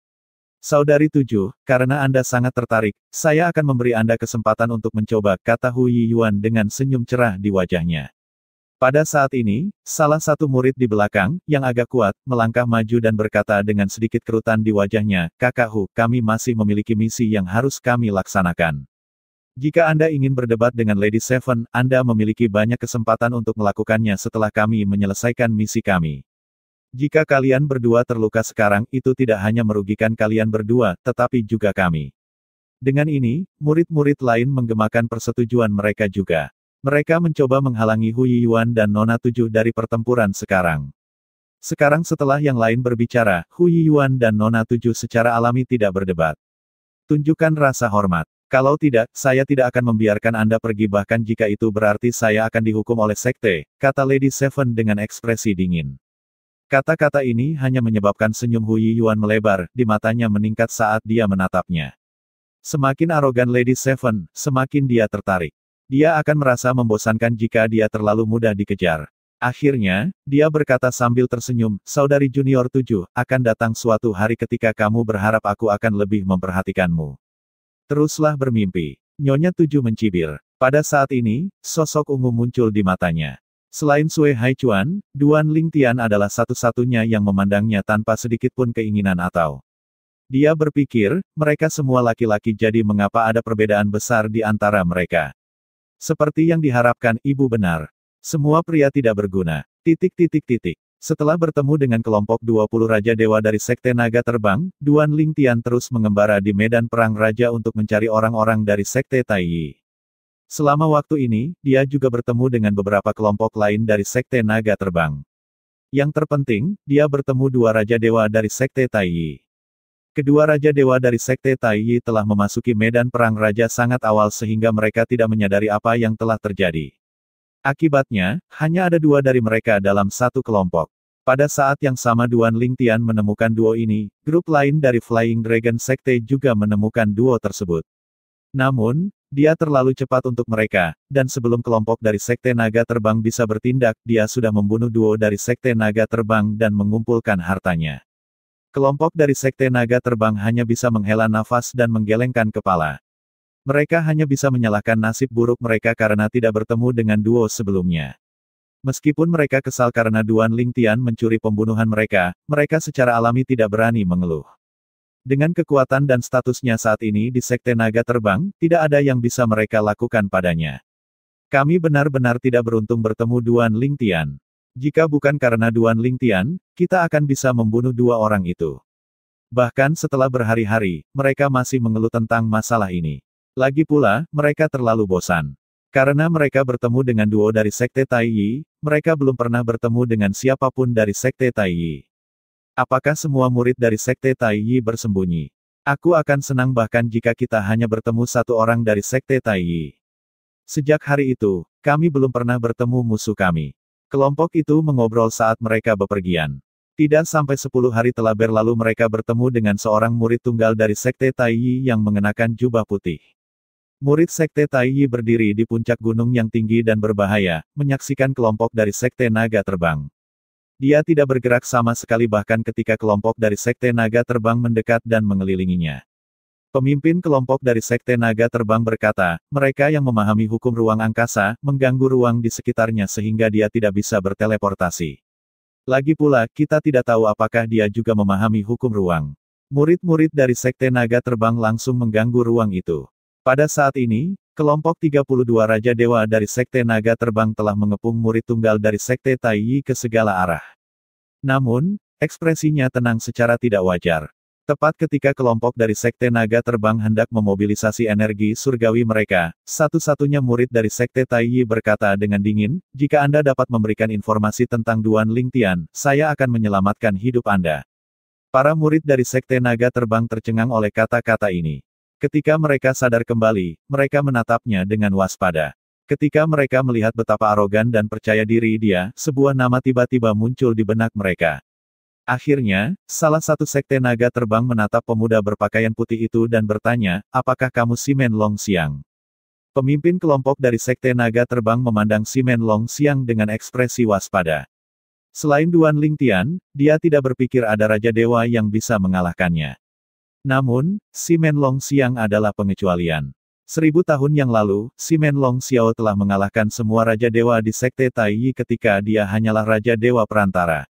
Saudari 7, karena Anda sangat tertarik, saya akan memberi Anda kesempatan untuk mencoba, kata Hu Yiyuan dengan senyum cerah di wajahnya. Pada saat ini, salah satu murid di belakang, yang agak kuat, melangkah maju dan berkata dengan sedikit kerutan di wajahnya, Kakak Hu, kami masih memiliki misi yang harus kami laksanakan. Jika Anda ingin berdebat dengan Lady Seven, Anda memiliki banyak kesempatan untuk melakukannya setelah kami menyelesaikan misi kami. Jika kalian berdua terluka sekarang, itu tidak hanya merugikan kalian berdua, tetapi juga kami. Dengan ini, murid-murid lain menggemakan persetujuan mereka juga. Mereka mencoba menghalangi Hu Yiyuan dan Nona 7 dari pertempuran sekarang. Sekarang setelah yang lain berbicara, Hu Yiyuan dan Nona 7 secara alami tidak berdebat. Tunjukkan rasa hormat. Kalau tidak, saya tidak akan membiarkan Anda pergi bahkan jika itu berarti saya akan dihukum oleh sekte, kata Lady Seven dengan ekspresi dingin. Kata-kata ini hanya menyebabkan senyum Hu Yiyuan melebar, di matanya meningkat saat dia menatapnya. Semakin arogan Lady Seven, semakin dia tertarik. Dia akan merasa membosankan jika dia terlalu mudah dikejar. Akhirnya, dia berkata sambil tersenyum, Saudari Junior 7, akan datang suatu hari ketika kamu berharap aku akan lebih memperhatikanmu. Teruslah bermimpi. Nyonya 7 mencibir. Pada saat ini, sosok ungu muncul di matanya. Selain Sue Haichuan, Duan Lingtian adalah satu-satunya yang memandangnya tanpa sedikit pun keinginan atau. Dia berpikir, mereka semua laki-laki jadi mengapa ada perbedaan besar di antara mereka. Seperti yang diharapkan, ibu benar. Semua pria tidak berguna. Setelah bertemu dengan kelompok 20 Raja Dewa dari Sekte Naga Terbang, Duan Lingtian terus mengembara di medan perang raja untuk mencari orang-orang dari Sekte Taiyi. Selama waktu ini, dia juga bertemu dengan beberapa kelompok lain dari Sekte Naga Terbang. Yang terpenting, dia bertemu 2 Raja Dewa dari Sekte Taiyi. Kedua Raja Dewa dari Sekte Taiyi telah memasuki medan perang raja sangat awal sehingga mereka tidak menyadari apa yang telah terjadi. Akibatnya, hanya ada 2 dari mereka dalam satu kelompok. Pada saat yang sama Duan Lingtian menemukan duo ini, grup lain dari Flying Dragon Sekte juga menemukan duo tersebut. Namun, Dia terlalu cepat untuk mereka, dan sebelum kelompok dari Sekte Naga Terbang bisa bertindak, dia sudah membunuh duo dari Sekte Naga Terbang dan mengumpulkan hartanya. Kelompok dari Sekte Naga Terbang hanya bisa menghela nafas dan menggelengkan kepala. Mereka hanya bisa menyalahkan nasib buruk mereka karena tidak bertemu dengan duo sebelumnya. Meskipun mereka kesal karena Duan Lingtian mencuri pembunuhan mereka, mereka secara alami tidak berani mengeluh. Dengan kekuatan dan statusnya saat ini di Sekte Naga Terbang, tidak ada yang bisa mereka lakukan padanya. Kami benar-benar tidak beruntung bertemu Duan Lingtian. Jika bukan karena Duan Lingtian, kita akan bisa membunuh dua orang itu. Bahkan setelah berhari-hari, mereka masih mengeluh tentang masalah ini. Lagi pula, mereka terlalu bosan. Karena mereka bertemu dengan duo dari Sekte Taiyi, mereka belum pernah bertemu dengan siapapun dari Sekte Taiyi. Apakah semua murid dari Sekte Taiyi bersembunyi? Aku akan senang bahkan jika kita hanya bertemu satu orang dari Sekte Taiyi. Sejak hari itu, kami belum pernah bertemu musuh kami. Kelompok itu mengobrol saat mereka bepergian. Tidak sampai 10 hari telah berlalu mereka bertemu dengan seorang murid tunggal dari Sekte Taiyi yang mengenakan jubah putih. Murid Sekte Taiyi berdiri di puncak gunung yang tinggi dan berbahaya, menyaksikan kelompok dari Sekte Naga Terbang. Dia tidak bergerak sama sekali bahkan ketika kelompok dari Sekte Naga Terbang mendekat dan mengelilinginya. Pemimpin kelompok dari Sekte Naga Terbang berkata, mereka yang memahami hukum ruang angkasa, mengganggu ruang di sekitarnya sehingga dia tidak bisa berteleportasi. Lagi pula, kita tidak tahu apakah dia juga memahami hukum ruang. Murid-murid dari Sekte Naga Terbang langsung mengganggu ruang itu. Pada saat ini, kelompok 32 Raja Dewa dari Sekte Naga Terbang telah mengepung murid tunggal dari Sekte Taiyi ke segala arah. Namun, ekspresinya tenang secara tidak wajar. Tepat ketika kelompok dari Sekte Naga Terbang hendak memobilisasi energi surgawi mereka, satu-satunya murid dari Sekte Taiyi berkata dengan dingin, jika Anda dapat memberikan informasi tentang Duan Lingtian, saya akan menyelamatkan hidup Anda. Para murid dari Sekte Naga Terbang tercengang oleh kata-kata ini. Ketika mereka sadar kembali, mereka menatapnya dengan waspada. Ketika mereka melihat betapa arogan dan percaya diri dia, sebuah nama tiba-tiba muncul di benak mereka. Akhirnya, salah satu Sekte Naga Terbang menatap pemuda berpakaian putih itu dan bertanya, apakah kamu Simen Long Xiang? Pemimpin kelompok dari Sekte Naga Terbang memandang Simen Long Xiang dengan ekspresi waspada. Selain Duan Lingtian, dia tidak berpikir ada Raja Dewa yang bisa mengalahkannya. Namun, Simen Long Xiang adalah pengecualian. 1000 tahun yang lalu, Simen Long Xiao telah mengalahkan semua Raja Dewa di Sekte Taiyi ketika dia hanyalah Raja Dewa Perantara.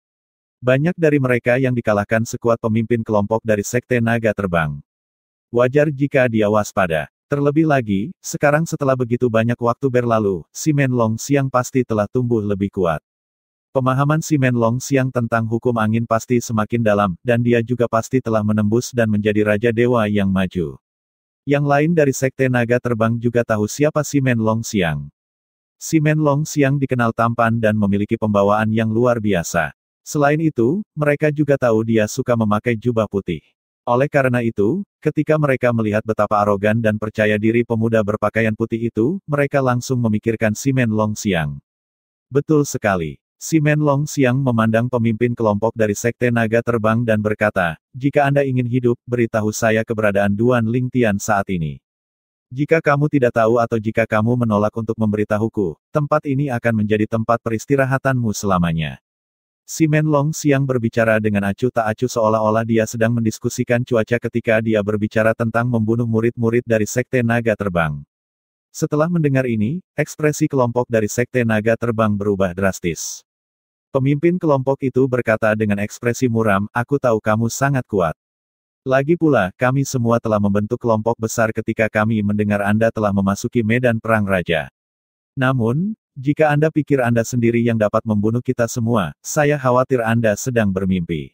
Banyak dari mereka yang dikalahkan sekuat pemimpin kelompok dari Sekte Naga Terbang. Wajar jika dia waspada. Terlebih lagi, sekarang setelah begitu banyak waktu berlalu, Simen Long Xiang pasti telah tumbuh lebih kuat. Pemahaman Simen Long Xiang tentang hukum angin pasti semakin dalam, dan dia juga pasti telah menembus dan menjadi Raja Dewa yang maju. Yang lain dari Sekte Naga Terbang juga tahu siapa Simen Long Xiang. Simen Long Xiang dikenal tampan dan memiliki pembawaan yang luar biasa. Selain itu, mereka juga tahu dia suka memakai jubah putih. Oleh karena itu, ketika mereka melihat betapa arogan dan percaya diri pemuda berpakaian putih itu, mereka langsung memikirkan Simen Long Xiang. Betul sekali. Simen Long Xiang memandang pemimpin kelompok dari Sekte Naga Terbang dan berkata, jika Anda ingin hidup, beritahu saya keberadaan Duan Lingtian saat ini. Jika kamu tidak tahu atau jika kamu menolak untuk memberitahuku, tempat ini akan menjadi tempat peristirahatanmu selamanya. Simen Long Xiang berbicara dengan acuh tak acuh seolah-olah dia sedang mendiskusikan cuaca ketika dia berbicara tentang membunuh murid-murid dari Sekte Naga Terbang. Setelah mendengar ini, ekspresi kelompok dari Sekte Naga Terbang berubah drastis. Pemimpin kelompok itu berkata dengan ekspresi muram, aku tahu kamu sangat kuat. Lagi pula, kami semua telah membentuk kelompok besar ketika kami mendengar Anda telah memasuki medan perang raja. Namun, jika Anda pikir Anda sendiri yang dapat membunuh kita semua, saya khawatir Anda sedang bermimpi.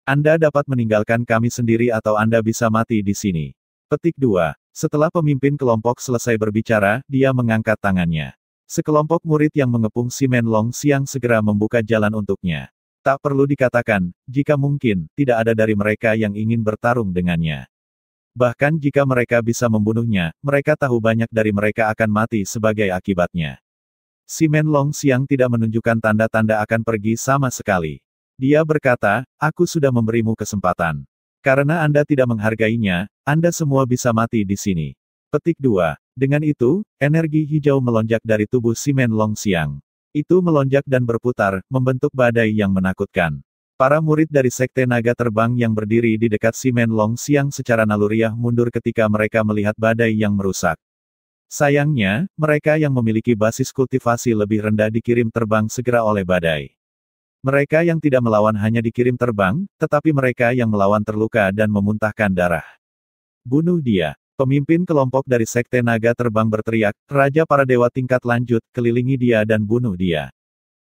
Anda dapat meninggalkan kami sendiri atau Anda bisa mati di sini. Petik 2. Setelah pemimpin kelompok selesai berbicara, dia mengangkat tangannya. Sekelompok murid yang mengepung Simen Long Xiang segera membuka jalan untuknya. Tak perlu dikatakan, jika mungkin, tidak ada dari mereka yang ingin bertarung dengannya. Bahkan jika mereka bisa membunuhnya, mereka tahu banyak dari mereka akan mati sebagai akibatnya. Simen Long Xiang tidak menunjukkan tanda-tanda akan pergi sama sekali. Dia berkata, aku sudah memberimu kesempatan. Karena Anda tidak menghargainya, Anda semua bisa mati di sini. Petik 2. Dengan itu, energi hijau melonjak dari tubuh Simen Longxiang. Itu melonjak dan berputar, membentuk badai yang menakutkan. Para murid dari Sekte Naga Terbang yang berdiri di dekat Simen Longxiang secara naluriah mundur ketika mereka melihat badai yang merusak. Sayangnya, mereka yang memiliki basis kultivasi lebih rendah dikirim terbang segera oleh badai. Mereka yang tidak melawan hanya dikirim terbang, tetapi mereka yang melawan terluka dan memuntahkan darah. Bunuh dia. Pemimpin kelompok dari Sekte Naga Terbang berteriak, Raja para dewa tingkat lanjut, kelilingi dia dan bunuh dia.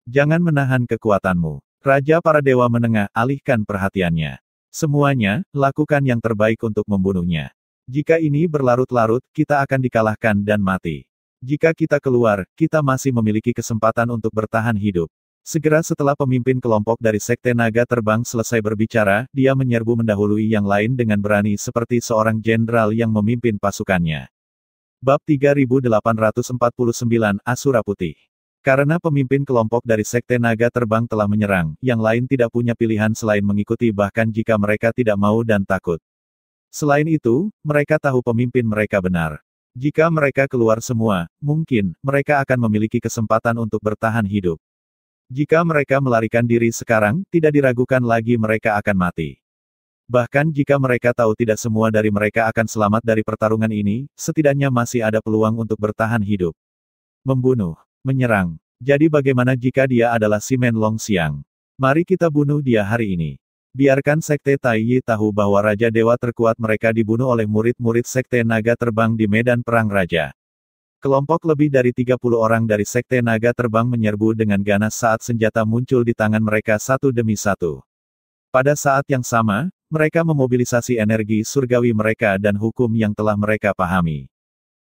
Jangan menahan kekuatanmu. Raja para dewa menengah, alihkan perhatiannya. Semuanya, lakukan yang terbaik untuk membunuhnya. Jika ini berlarut-larut, kita akan dikalahkan dan mati. Jika kita keluar, kita masih memiliki kesempatan untuk bertahan hidup. Segera setelah pemimpin kelompok dari Sekte Naga Terbang selesai berbicara, dia menyerbu mendahului yang lain dengan berani seperti seorang jenderal yang memimpin pasukannya. Bab 3849 Asura Putih. Karena pemimpin kelompok dari Sekte Naga Terbang telah menyerang, yang lain tidak punya pilihan selain mengikuti bahkan jika mereka tidak mau dan takut. Selain itu, mereka tahu pemimpin mereka benar. Jika mereka keluar semua, mungkin, mereka akan memiliki kesempatan untuk bertahan hidup. Jika mereka melarikan diri sekarang, tidak diragukan lagi mereka akan mati. Bahkan jika mereka tahu tidak semua dari mereka akan selamat dari pertarungan ini, setidaknya masih ada peluang untuk bertahan hidup. Membunuh. Menyerang. Jadi bagaimana jika dia adalah Simen Longxiang? Mari kita bunuh dia hari ini. Biarkan Sekte Taiyi tahu bahwa Raja Dewa terkuat mereka dibunuh oleh murid-murid Sekte Naga Terbang di medan perang Raja. Kelompok lebih dari 30 orang dari Sekte Naga Terbang menyerbu dengan ganas saat senjata muncul di tangan mereka satu demi satu. Pada saat yang sama, mereka memobilisasi energi surgawi mereka dan hukum yang telah mereka pahami.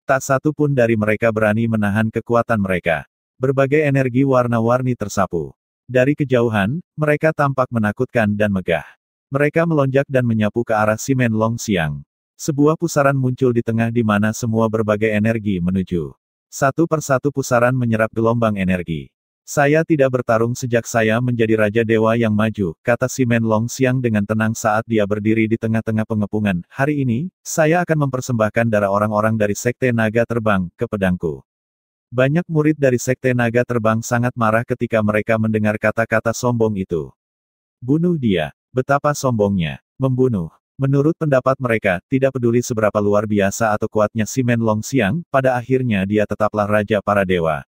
Tak satu pun dari mereka berani menahan kekuatan mereka. Berbagai energi warna-warni tersapu. Dari kejauhan, mereka tampak menakutkan dan megah. Mereka melonjak dan menyapu ke arah Simen Longxiang. Sebuah pusaran muncul di tengah di mana semua berbagai energi menuju. Satu persatu pusaran menyerap gelombang energi. Saya tidak bertarung sejak saya menjadi Raja Dewa yang maju, kata Simen Longxiang dengan tenang saat dia berdiri di tengah-tengah pengepungan. Hari ini, saya akan mempersembahkan darah orang-orang dari Sekte Naga Terbang ke pedangku. Banyak murid dari Sekte Naga Terbang sangat marah ketika mereka mendengar kata-kata sombong itu. Bunuh dia. Betapa sombongnya. Membunuh. Menurut pendapat mereka, tidak peduli seberapa luar biasa atau kuatnya Simen Longxiang, pada akhirnya dia tetaplah Raja para Dewa.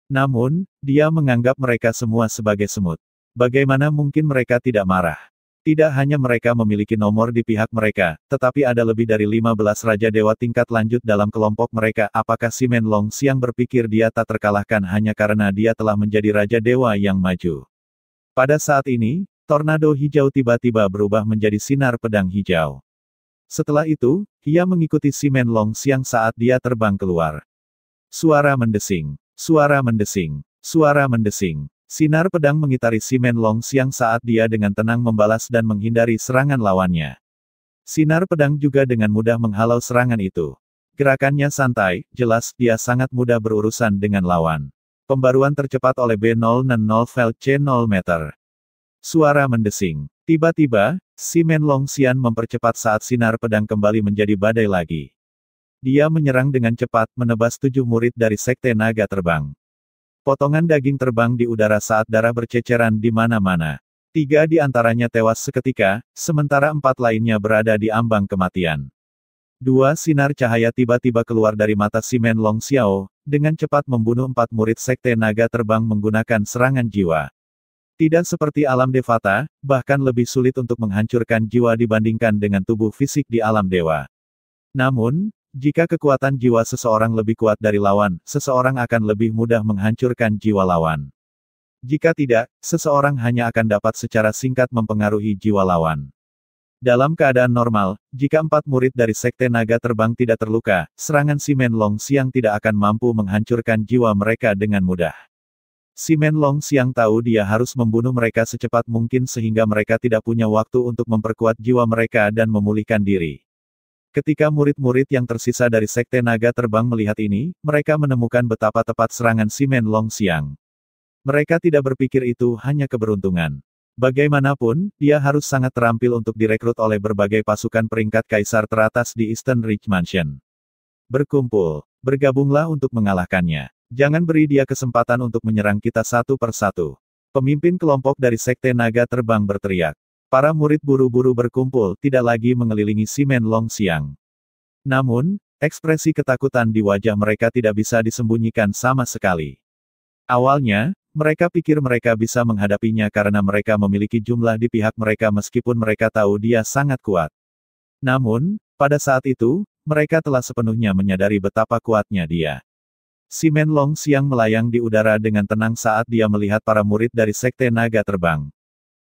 Namun, dia menganggap mereka semua sebagai semut. Bagaimana mungkin mereka tidak marah? Tidak hanya mereka memiliki nomor di pihak mereka, tetapi ada lebih dari 15 Raja Dewa tingkat lanjut dalam kelompok mereka. Apakah Simen Longxiang berpikir dia tak terkalahkan hanya karena dia telah menjadi Raja Dewa yang maju? Pada saat ini, tornado hijau tiba-tiba berubah menjadi sinar pedang hijau. Setelah itu, ia mengikuti Simen Longxiang saat dia terbang keluar. Suara mendesing. Suara mendesing. Suara mendesing. Sinar pedang mengitari Simen Longxiang saat dia dengan tenang membalas dan menghindari serangan lawannya. Sinar pedang juga dengan mudah menghalau serangan itu. Gerakannya santai, jelas dia sangat mudah berurusan dengan lawan. Pembaruan tercepat oleh B060 VC 0 meter. Suara mendesing. Tiba-tiba, Simen Longxiang mempercepat saat sinar pedang kembali menjadi badai lagi. Dia menyerang dengan cepat, menebas 7 murid dari Sekte Naga Terbang. Potongan daging terbang di udara saat darah berceceran di mana-mana. 3 di antaranya tewas seketika, sementara 4 lainnya berada di ambang kematian. 2 sinar cahaya tiba-tiba keluar dari mata Simen Longxiao, dengan cepat membunuh 4 murid Sekte Naga Terbang menggunakan serangan jiwa. Tidak seperti alam Devata, bahkan lebih sulit untuk menghancurkan jiwa dibandingkan dengan tubuh fisik di alam dewa. Namun, jika kekuatan jiwa seseorang lebih kuat dari lawan, seseorang akan lebih mudah menghancurkan jiwa lawan. Jika tidak, seseorang hanya akan dapat secara singkat mempengaruhi jiwa lawan. Dalam keadaan normal, jika 4 murid dari Sekte Naga Terbang tidak terluka, serangan Simen Longxiang tidak akan mampu menghancurkan jiwa mereka dengan mudah. Simen Longxiang tahu dia harus membunuh mereka secepat mungkin sehingga mereka tidak punya waktu untuk memperkuat jiwa mereka dan memulihkan diri. Ketika murid-murid yang tersisa dari Sekte Naga Terbang melihat ini, mereka menemukan betapa tepat serangan Simen Longxiang. Mereka tidak berpikir itu hanya keberuntungan. Bagaimanapun, dia harus sangat terampil untuk direkrut oleh berbagai pasukan peringkat kaisar teratas di Eastern Ridge Mansion. Berkumpul. Bergabunglah untuk mengalahkannya. Jangan beri dia kesempatan untuk menyerang kita satu persatu. Pemimpin kelompok dari Sekte Naga Terbang berteriak. Para murid buru-buru berkumpul, tidak lagi mengelilingi Simen Longxiang. Namun, ekspresi ketakutan di wajah mereka tidak bisa disembunyikan sama sekali. Awalnya, mereka pikir mereka bisa menghadapinya karena mereka memiliki jumlah di pihak mereka meskipun mereka tahu dia sangat kuat. Namun, pada saat itu, mereka telah sepenuhnya menyadari betapa kuatnya dia. Simen Longxiang melayang di udara dengan tenang saat dia melihat para murid dari Sekte Naga Terbang.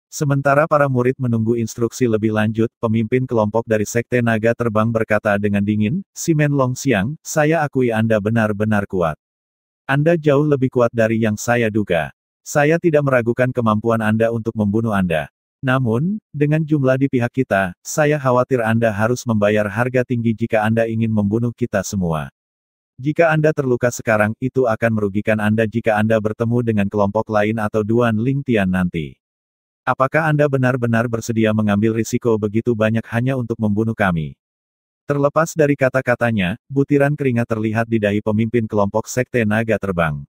Sementara para murid menunggu instruksi lebih lanjut, pemimpin kelompok dari Sekte Naga Terbang berkata dengan dingin, Simen Longxiang, saya akui Anda benar-benar kuat. Anda jauh lebih kuat dari yang saya duga. Saya tidak meragukan kemampuan Anda untuk membunuh Anda. Namun, dengan jumlah di pihak kita, saya khawatir Anda harus membayar harga tinggi jika Anda ingin membunuh kita semua. Jika Anda terluka sekarang, itu akan merugikan Anda jika Anda bertemu dengan kelompok lain atau Duan Lingtian nanti. Apakah Anda benar-benar bersedia mengambil risiko begitu banyak hanya untuk membunuh kami? Terlepas dari kata-katanya, butiran keringat terlihat di dahi pemimpin kelompok Sekte Naga Terbang.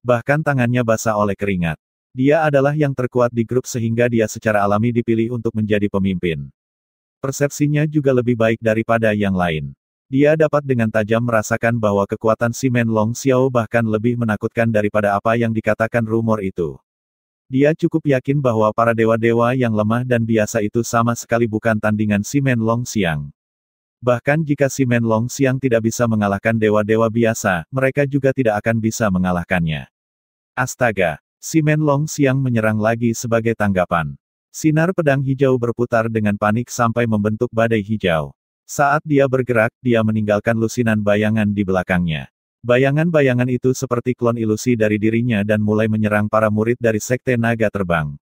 Bahkan tangannya basah oleh keringat. Dia adalah yang terkuat di grup sehingga dia secara alami dipilih untuk menjadi pemimpin. Persepsinya juga lebih baik daripada yang lain. Dia dapat dengan tajam merasakan bahwa kekuatan Simen Longxiao bahkan lebih menakutkan daripada apa yang dikatakan rumor itu. Dia cukup yakin bahwa para dewa-dewa yang lemah dan biasa itu sama sekali bukan tandingan Simen Longxiang. Bahkan jika Simen Longxiang tidak bisa mengalahkan dewa-dewa biasa, mereka juga tidak akan bisa mengalahkannya. Astaga! Simen Longxiang menyerang lagi sebagai tanggapan. Sinar pedang hijau berputar dengan panik sampai membentuk badai hijau. Saat dia bergerak, dia meninggalkan lusinan bayangan di belakangnya. Bayangan-bayangan itu seperti klon ilusi dari dirinya dan mulai menyerang para murid dari Sekte Naga Terbang.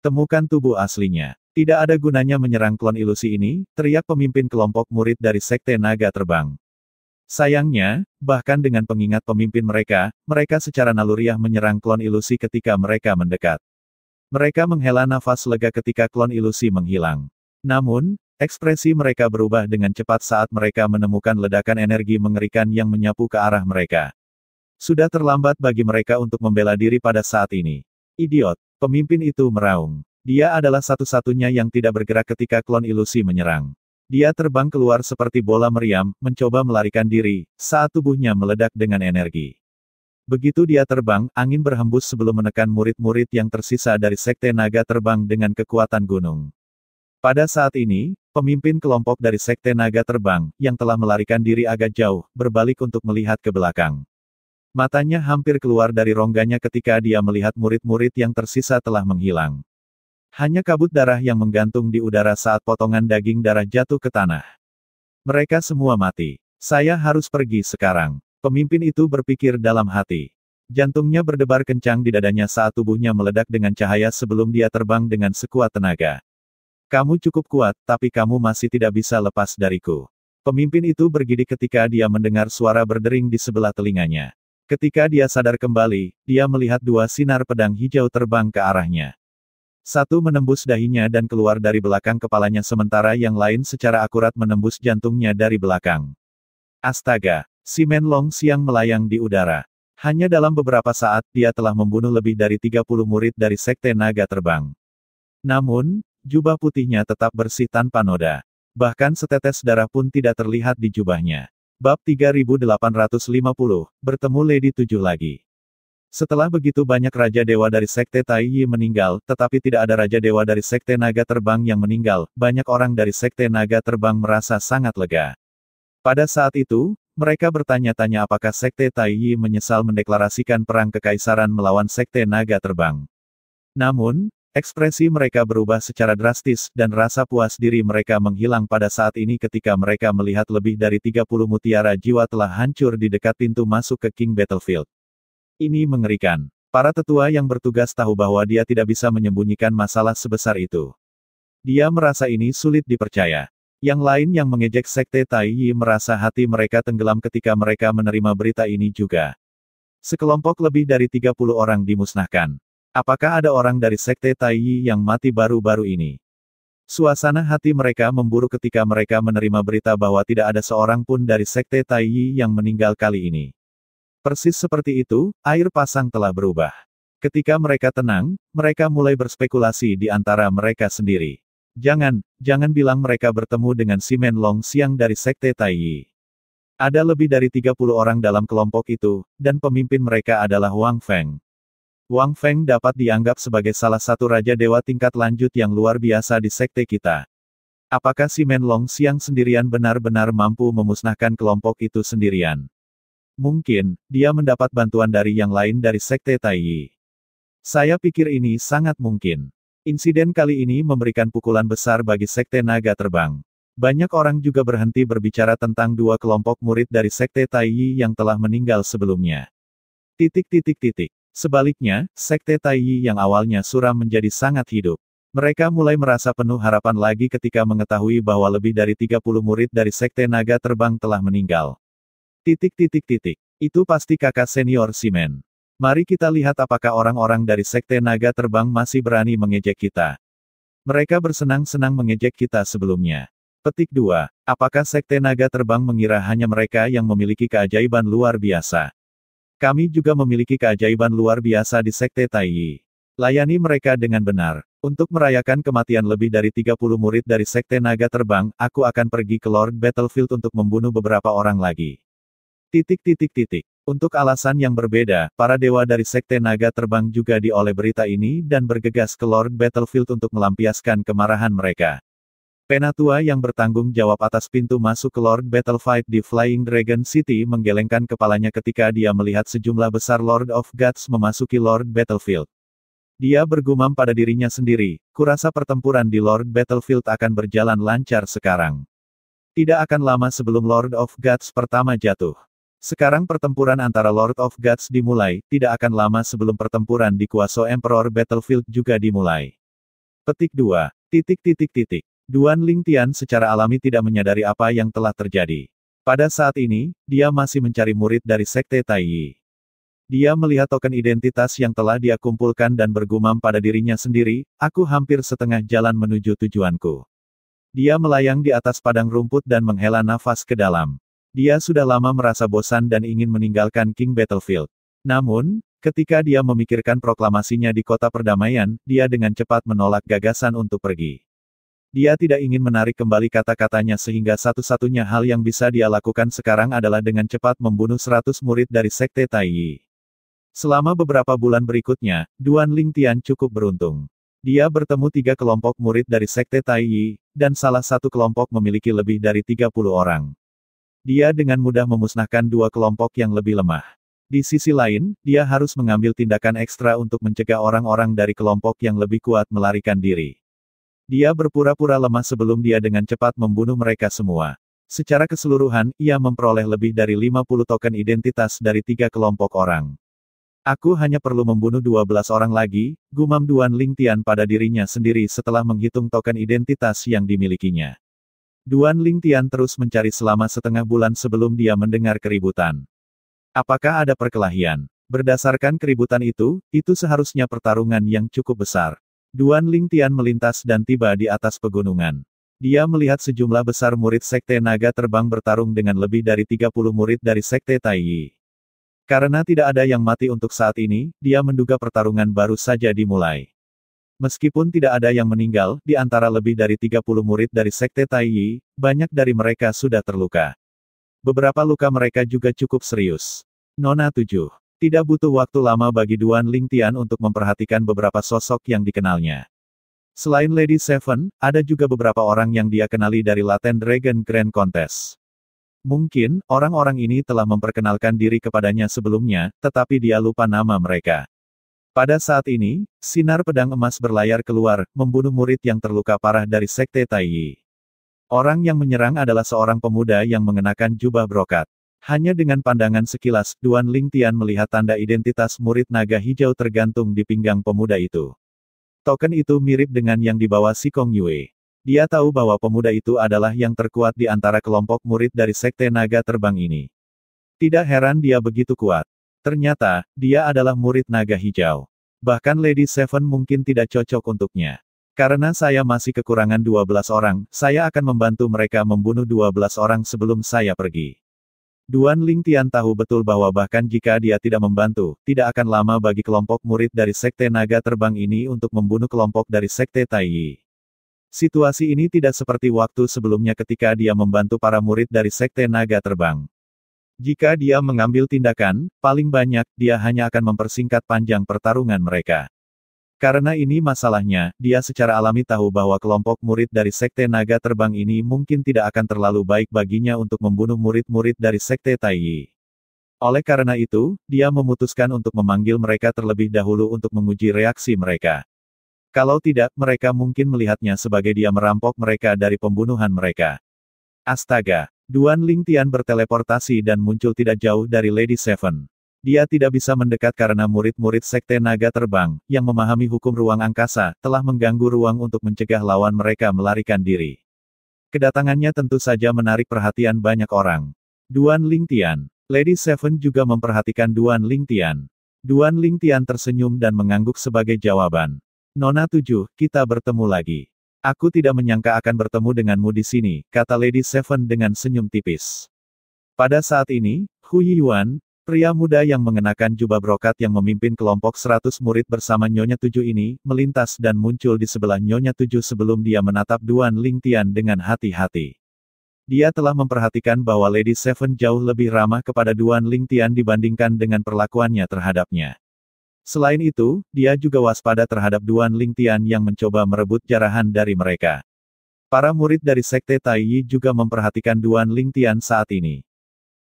Temukan tubuh aslinya. Tidak ada gunanya menyerang klon ilusi ini, teriak pemimpin kelompok murid dari Sekte Naga Terbang. Sayangnya, bahkan dengan pengingat pemimpin mereka, mereka secara naluriah menyerang klon ilusi ketika mereka mendekat. Mereka menghela nafas lega ketika klon ilusi menghilang. Namun, ekspresi mereka berubah dengan cepat saat mereka menemukan ledakan energi mengerikan yang menyapu ke arah mereka. Sudah terlambat bagi mereka untuk membela diri pada saat ini. Idiot! Pemimpin itu meraung. Dia adalah satu-satunya yang tidak bergerak ketika klon ilusi menyerang. Dia terbang keluar seperti bola meriam, mencoba melarikan diri, saat tubuhnya meledak dengan energi. Begitu dia terbang, angin berhembus sebelum menekan murid-murid yang tersisa dari Sekte Naga Terbang dengan kekuatan gunung. Pada saat ini, pemimpin kelompok dari Sekte Naga Terbang, yang telah melarikan diri agak jauh, berbalik untuk melihat ke belakang. Matanya hampir keluar dari rongganya ketika dia melihat murid-murid yang tersisa telah menghilang. Hanya kabut darah yang menggantung di udara saat potongan daging darah jatuh ke tanah. Mereka semua mati. Saya harus pergi sekarang. Pemimpin itu berpikir dalam hati. Jantungnya berdebar kencang di dadanya saat tubuhnya meledak dengan cahaya sebelum dia terbang dengan sekuat tenaga. Kamu cukup kuat, tapi kamu masih tidak bisa lepas dariku. Pemimpin itu bergidik ketika dia mendengar suara berdering di sebelah telinganya. Ketika dia sadar kembali, dia melihat dua sinar pedang hijau terbang ke arahnya. Satu menembus dahinya dan keluar dari belakang kepalanya sementara yang lain secara akurat menembus jantungnya dari belakang. Astaga! Simen Longxiang melayang di udara. Hanya dalam beberapa saat, dia telah membunuh lebih dari 30 murid dari Sekte Naga Terbang. Namun, jubah putihnya tetap bersih tanpa noda. Bahkan setetes darah pun tidak terlihat di jubahnya. Bab 3850, bertemu Lady 7 lagi. Setelah begitu banyak Raja Dewa dari Sekte Tai Yi meninggal, tetapi tidak ada Raja Dewa dari Sekte Naga Terbang yang meninggal, banyak orang dari Sekte Naga Terbang merasa sangat lega. Pada saat itu, mereka bertanya-tanya apakah Sekte Tai Yi menyesal mendeklarasikan perang kekaisaran melawan Sekte Naga Terbang. Namun, ekspresi mereka berubah secara drastis, dan rasa puas diri mereka menghilang pada saat ini ketika mereka melihat lebih dari 30 mutiara jiwa telah hancur di dekat pintu masuk ke King Battlefield. Ini mengerikan. Para tetua yang bertugas tahu bahwa dia tidak bisa menyembunyikan masalah sebesar itu. Dia merasa ini sulit dipercaya. Yang lain yang mengejek Sekte Tai Yi merasa hati mereka tenggelam ketika mereka menerima berita ini juga. Sekelompok lebih dari 30 orang dimusnahkan. Apakah ada orang dari Sekte Tai Yi yang mati baru-baru ini? Suasana hati mereka memburuk ketika mereka menerima berita bahwa tidak ada seorang pun dari Sekte Taiyi yang meninggal kali ini. Persis seperti itu, air pasang telah berubah. Ketika mereka tenang, mereka mulai berspekulasi di antara mereka sendiri. Jangan bilang mereka bertemu dengan si Men Long Xiang dari Sekte Taiyi. Ada lebih dari 30 orang dalam kelompok itu, dan pemimpin mereka adalah Wang Feng. Wang Feng dapat dianggap sebagai salah satu raja dewa tingkat lanjut yang luar biasa di sekte kita. Apakah si Men Long Xiang sendirian benar-benar mampu memusnahkan kelompok itu sendirian? Mungkin, dia mendapat bantuan dari yang lain dari Sekte Taiyi. Saya pikir ini sangat mungkin. Insiden kali ini memberikan pukulan besar bagi Sekte Naga Terbang. Banyak orang juga berhenti berbicara tentang dua kelompok murid dari Sekte Taiyi yang telah meninggal sebelumnya. Sebaliknya, Sekte Taiyi yang awalnya suram menjadi sangat hidup. Mereka mulai merasa penuh harapan lagi ketika mengetahui bahwa lebih dari 30 murid dari Sekte Naga Terbang telah meninggal. Itu pasti kakak senior Simen. Mari kita lihat apakah orang-orang dari Sekte Naga Terbang masih berani mengejek kita. Mereka bersenang-senang mengejek kita sebelumnya. Petik 2. Apakah Sekte Naga Terbang mengira hanya mereka yang memiliki keajaiban luar biasa? Kami juga memiliki keajaiban luar biasa di Sekte Taiyi. Layani mereka dengan benar. Untuk merayakan kematian lebih dari 30 murid dari Sekte Naga Terbang, aku akan pergi ke Lord Battlefield untuk membunuh beberapa orang lagi. Untuk alasan yang berbeda, para dewa dari Sekte Naga Terbang juga dioleh berita ini dan bergegas ke Lord Battlefield untuk melampiaskan kemarahan mereka. Penatua yang bertanggung jawab atas pintu masuk ke Lord Battlefield di Flying Dragon City menggelengkan kepalanya ketika dia melihat sejumlah besar Lord of Gods memasuki Lord Battlefield. Dia bergumam pada dirinya sendiri, kurasa pertempuran di Lord Battlefield akan berjalan lancar sekarang. Tidak akan lama sebelum Lord of Gods pertama jatuh. Sekarang pertempuran antara Lord of Gods dimulai, tidak akan lama sebelum pertempuran di Kuaso Emperor Battlefield juga dimulai. Petik 2. Duan Lingtian secara alami tidak menyadari apa yang telah terjadi. Pada saat ini, dia masih mencari murid dari Sekte Taiyi. Dia melihat token identitas yang telah dia kumpulkan dan bergumam pada dirinya sendiri, aku hampir setengah jalan menuju tujuanku. Dia melayang di atas padang rumput dan menghela nafas ke dalam. Dia sudah lama merasa bosan dan ingin meninggalkan King Battlefield. Namun, ketika dia memikirkan proklamasinya di kota perdamaian, dia dengan cepat menolak gagasan untuk pergi. Dia tidak ingin menarik kembali kata-katanya sehingga satu-satunya hal yang bisa dia lakukan sekarang adalah dengan cepat membunuh 100 murid dari Sekte Taiyi. Selama beberapa bulan berikutnya, Duan Lingtian cukup beruntung. Dia bertemu 3 kelompok murid dari Sekte Taiyi, dan salah satu kelompok memiliki lebih dari 30 orang. Dia dengan mudah memusnahkan 2 kelompok yang lebih lemah. Di sisi lain, dia harus mengambil tindakan ekstra untuk mencegah orang-orang dari kelompok yang lebih kuat melarikan diri. Dia berpura-pura lemah sebelum dia dengan cepat membunuh mereka semua. Secara keseluruhan, ia memperoleh lebih dari 50 token identitas dari 3 kelompok orang. Aku hanya perlu membunuh 12 orang lagi, gumam Duan Lingtian pada dirinya sendiri setelah menghitung token identitas yang dimilikinya. Duan Lingtian terus mencari selama setengah bulan sebelum dia mendengar keributan. Apakah ada perkelahian? Berdasarkan keributan itu seharusnya pertarungan yang cukup besar. Duan Lingtian melintas dan tiba di atas pegunungan. Dia melihat sejumlah besar murid Sekte Naga Terbang bertarung dengan lebih dari 30 murid dari Sekte Taiyi. Karena tidak ada yang mati untuk saat ini, dia menduga pertarungan baru saja dimulai. Meskipun tidak ada yang meninggal, di antara lebih dari 30 murid dari Sekte Taiyi, banyak dari mereka sudah terluka. Beberapa luka mereka juga cukup serius. Nona 7. Tidak butuh waktu lama bagi Duan Lingtian untuk memperhatikan beberapa sosok yang dikenalnya. Selain Lady Seven, ada juga beberapa orang yang dia kenali dari Latin Dragon Grand Contest. Mungkin, orang-orang ini telah memperkenalkan diri kepadanya sebelumnya, tetapi dia lupa nama mereka. Pada saat ini, sinar pedang emas berlayar keluar, membunuh murid yang terluka parah dari Sekte Taiyi. Orang yang menyerang adalah seorang pemuda yang mengenakan jubah brokat. Hanya dengan pandangan sekilas, Duan Lingtian melihat tanda identitas murid naga hijau tergantung di pinggang pemuda itu. Token itu mirip dengan yang dibawa si Kong Yue. Dia tahu bahwa pemuda itu adalah yang terkuat di antara kelompok murid dari Sekte Naga Terbang ini. Tidak heran dia begitu kuat. Ternyata, dia adalah murid naga hijau. Bahkan Lady Seven mungkin tidak cocok untuknya. Karena saya masih kekurangan 12 orang, saya akan membantu mereka membunuh 12 orang sebelum saya pergi. Duan Lingtian tahu betul bahwa bahkan jika dia tidak membantu, tidak akan lama bagi kelompok murid dari Sekte Naga Terbang ini untuk membunuh kelompok dari Sekte Taiyi. Situasi ini tidak seperti waktu sebelumnya ketika dia membantu para murid dari Sekte Naga Terbang. Jika dia mengambil tindakan, paling banyak, dia hanya akan mempersingkat panjang pertarungan mereka. Karena ini masalahnya, dia secara alami tahu bahwa kelompok murid dari Sekte Naga Terbang ini mungkin tidak akan terlalu baik baginya untuk membunuh murid-murid dari Sekte Taiyi. Oleh karena itu, dia memutuskan untuk memanggil mereka terlebih dahulu untuk menguji reaksi mereka. Kalau tidak, mereka mungkin melihatnya sebagai dia merampok mereka dari pembunuhan mereka. Astaga! Duan Lingtian berteleportasi dan muncul tidak jauh dari Lady Seven. Dia tidak bisa mendekat karena murid-murid Sekte Naga Terbang, yang memahami hukum ruang angkasa, telah mengganggu ruang untuk mencegah lawan mereka melarikan diri. Kedatangannya tentu saja menarik perhatian banyak orang. Duan Lingtian. Lady Seven juga memperhatikan Duan Lingtian. Duan Lingtian tersenyum dan mengangguk sebagai jawaban. Nona 7, kita bertemu lagi. Aku tidak menyangka akan bertemu denganmu di sini, kata Lady Seven dengan senyum tipis. Pada saat ini, Hu Yiyuan, pria muda yang mengenakan jubah brokat yang memimpin kelompok 100 murid bersama Nyonya 7 ini, melintas dan muncul di sebelah Nyonya 7 sebelum dia menatap Duan Lingtian dengan hati-hati. Dia telah memperhatikan bahwa Lady Seven jauh lebih ramah kepada Duan Lingtian dibandingkan dengan perlakuannya terhadapnya. Selain itu, dia juga waspada terhadap Duan Lingtian yang mencoba merebut jarahan dari mereka. Para murid dari Sekte Taiyi juga memperhatikan Duan Lingtian saat ini.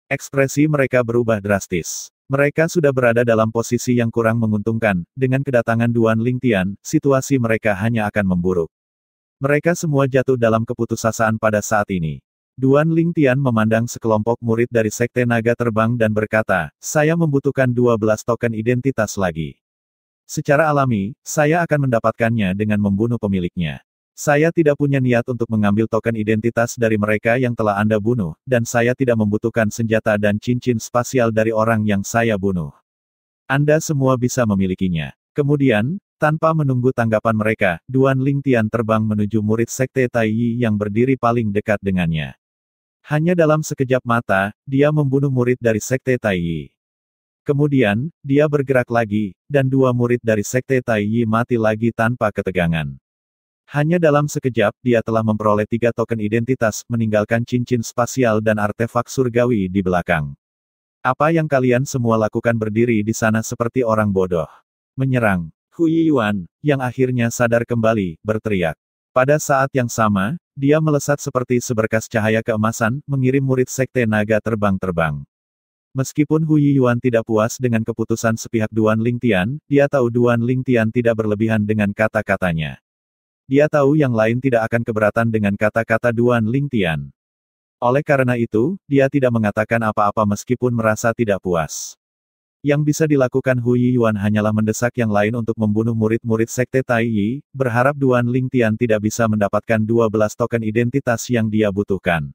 Ekspresi mereka berubah drastis. Mereka sudah berada dalam posisi yang kurang menguntungkan, dengan kedatangan Duan Lingtian, situasi mereka hanya akan memburuk. Mereka semua jatuh dalam keputusasaan pada saat ini. Duan Lingtian memandang sekelompok murid dari Sekte Naga Terbang dan berkata, saya membutuhkan 12 token identitas lagi. Secara alami, saya akan mendapatkannya dengan membunuh pemiliknya. Saya tidak punya niat untuk mengambil token identitas dari mereka yang telah Anda bunuh, dan saya tidak membutuhkan senjata dan cincin spasial dari orang yang saya bunuh. Anda semua bisa memilikinya. Kemudian, tanpa menunggu tanggapan mereka, Duan Lingtian terbang menuju murid Sekte Taiyi yang berdiri paling dekat dengannya. Hanya dalam sekejap mata, dia membunuh murid dari Sekte Taiyi. Kemudian, dia bergerak lagi, dan dua murid dari Sekte Taiyi mati lagi tanpa ketegangan. Hanya dalam sekejap, dia telah memperoleh 3 token identitas, meninggalkan cincin spasial dan artefak surgawi di belakang. Apa yang kalian semua lakukan berdiri di sana seperti orang bodoh? Menyerang. Hu Yiyuan, yang akhirnya sadar kembali, berteriak. Pada saat yang sama, dia melesat seperti seberkas cahaya keemasan, mengirim murid Sekte Naga terbang-terbang. Meskipun Hu Yiyuan tidak puas dengan keputusan sepihak Duan Lingtian, dia tahu Duan Lingtian tidak berlebihan dengan kata-katanya. Dia tahu yang lain tidak akan keberatan dengan kata-kata Duan Lingtian. Oleh karena itu, dia tidak mengatakan apa-apa meskipun merasa tidak puas. Yang bisa dilakukan Hu Yiyuan hanyalah mendesak yang lain untuk membunuh murid-murid Sekte Taiyi, berharap Duan Lingtian tidak bisa mendapatkan 12 token identitas yang dia butuhkan.